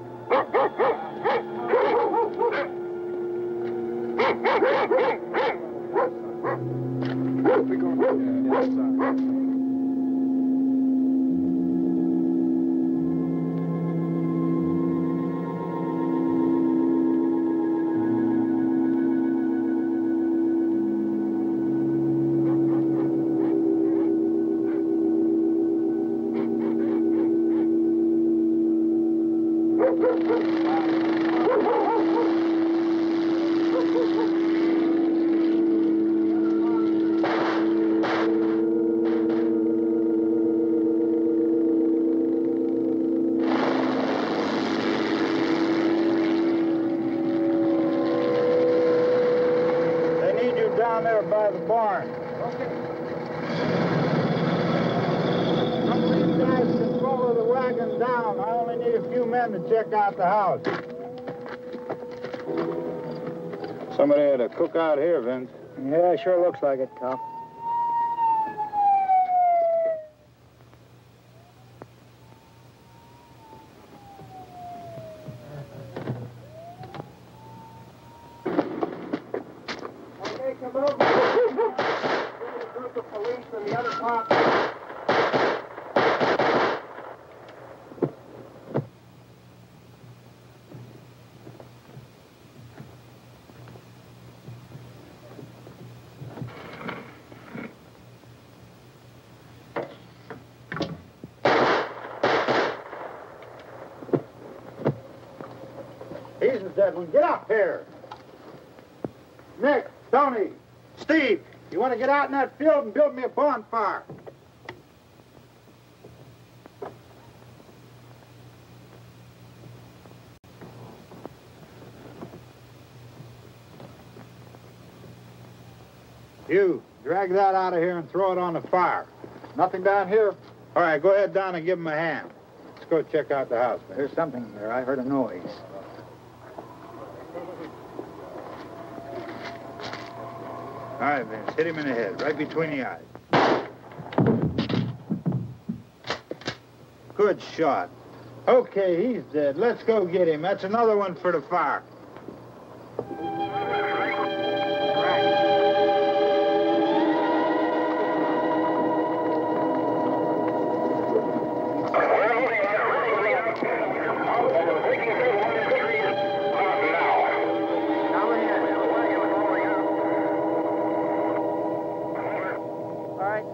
By the barn. Okay. Some of these guys can follow the wagon down. I only need a few men to check out the house. Somebody had a cookout here, Vince. Yeah, sure looks like it, Cop. He's the dead one. Get up here. Nick, Tony, Steve, you want to get out in that field and build me a bonfire? You, drag that out of here and throw it on the fire. Nothing down here. All right, go ahead down and give him a hand. Let's go check out the house. There's something there. I heard a noise. All right, Vince, hit him in the head, right between the eyes. Good shot. Okay, he's dead. Let's go get him. That's another one for the fire.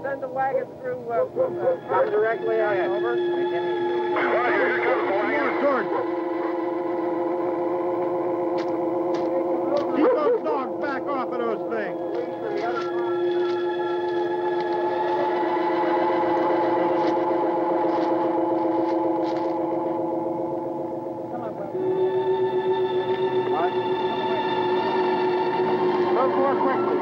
Send the wagon through, come directly on over. Keep those dogs back off of those things. Look more quickly.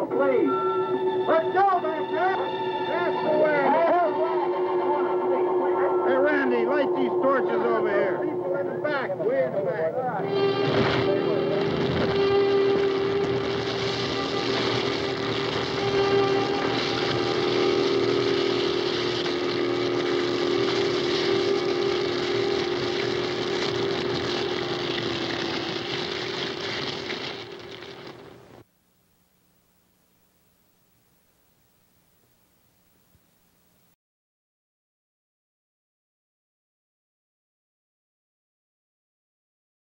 Please. Let's go back there. That's the way. Hey, Randy, light these torches over here.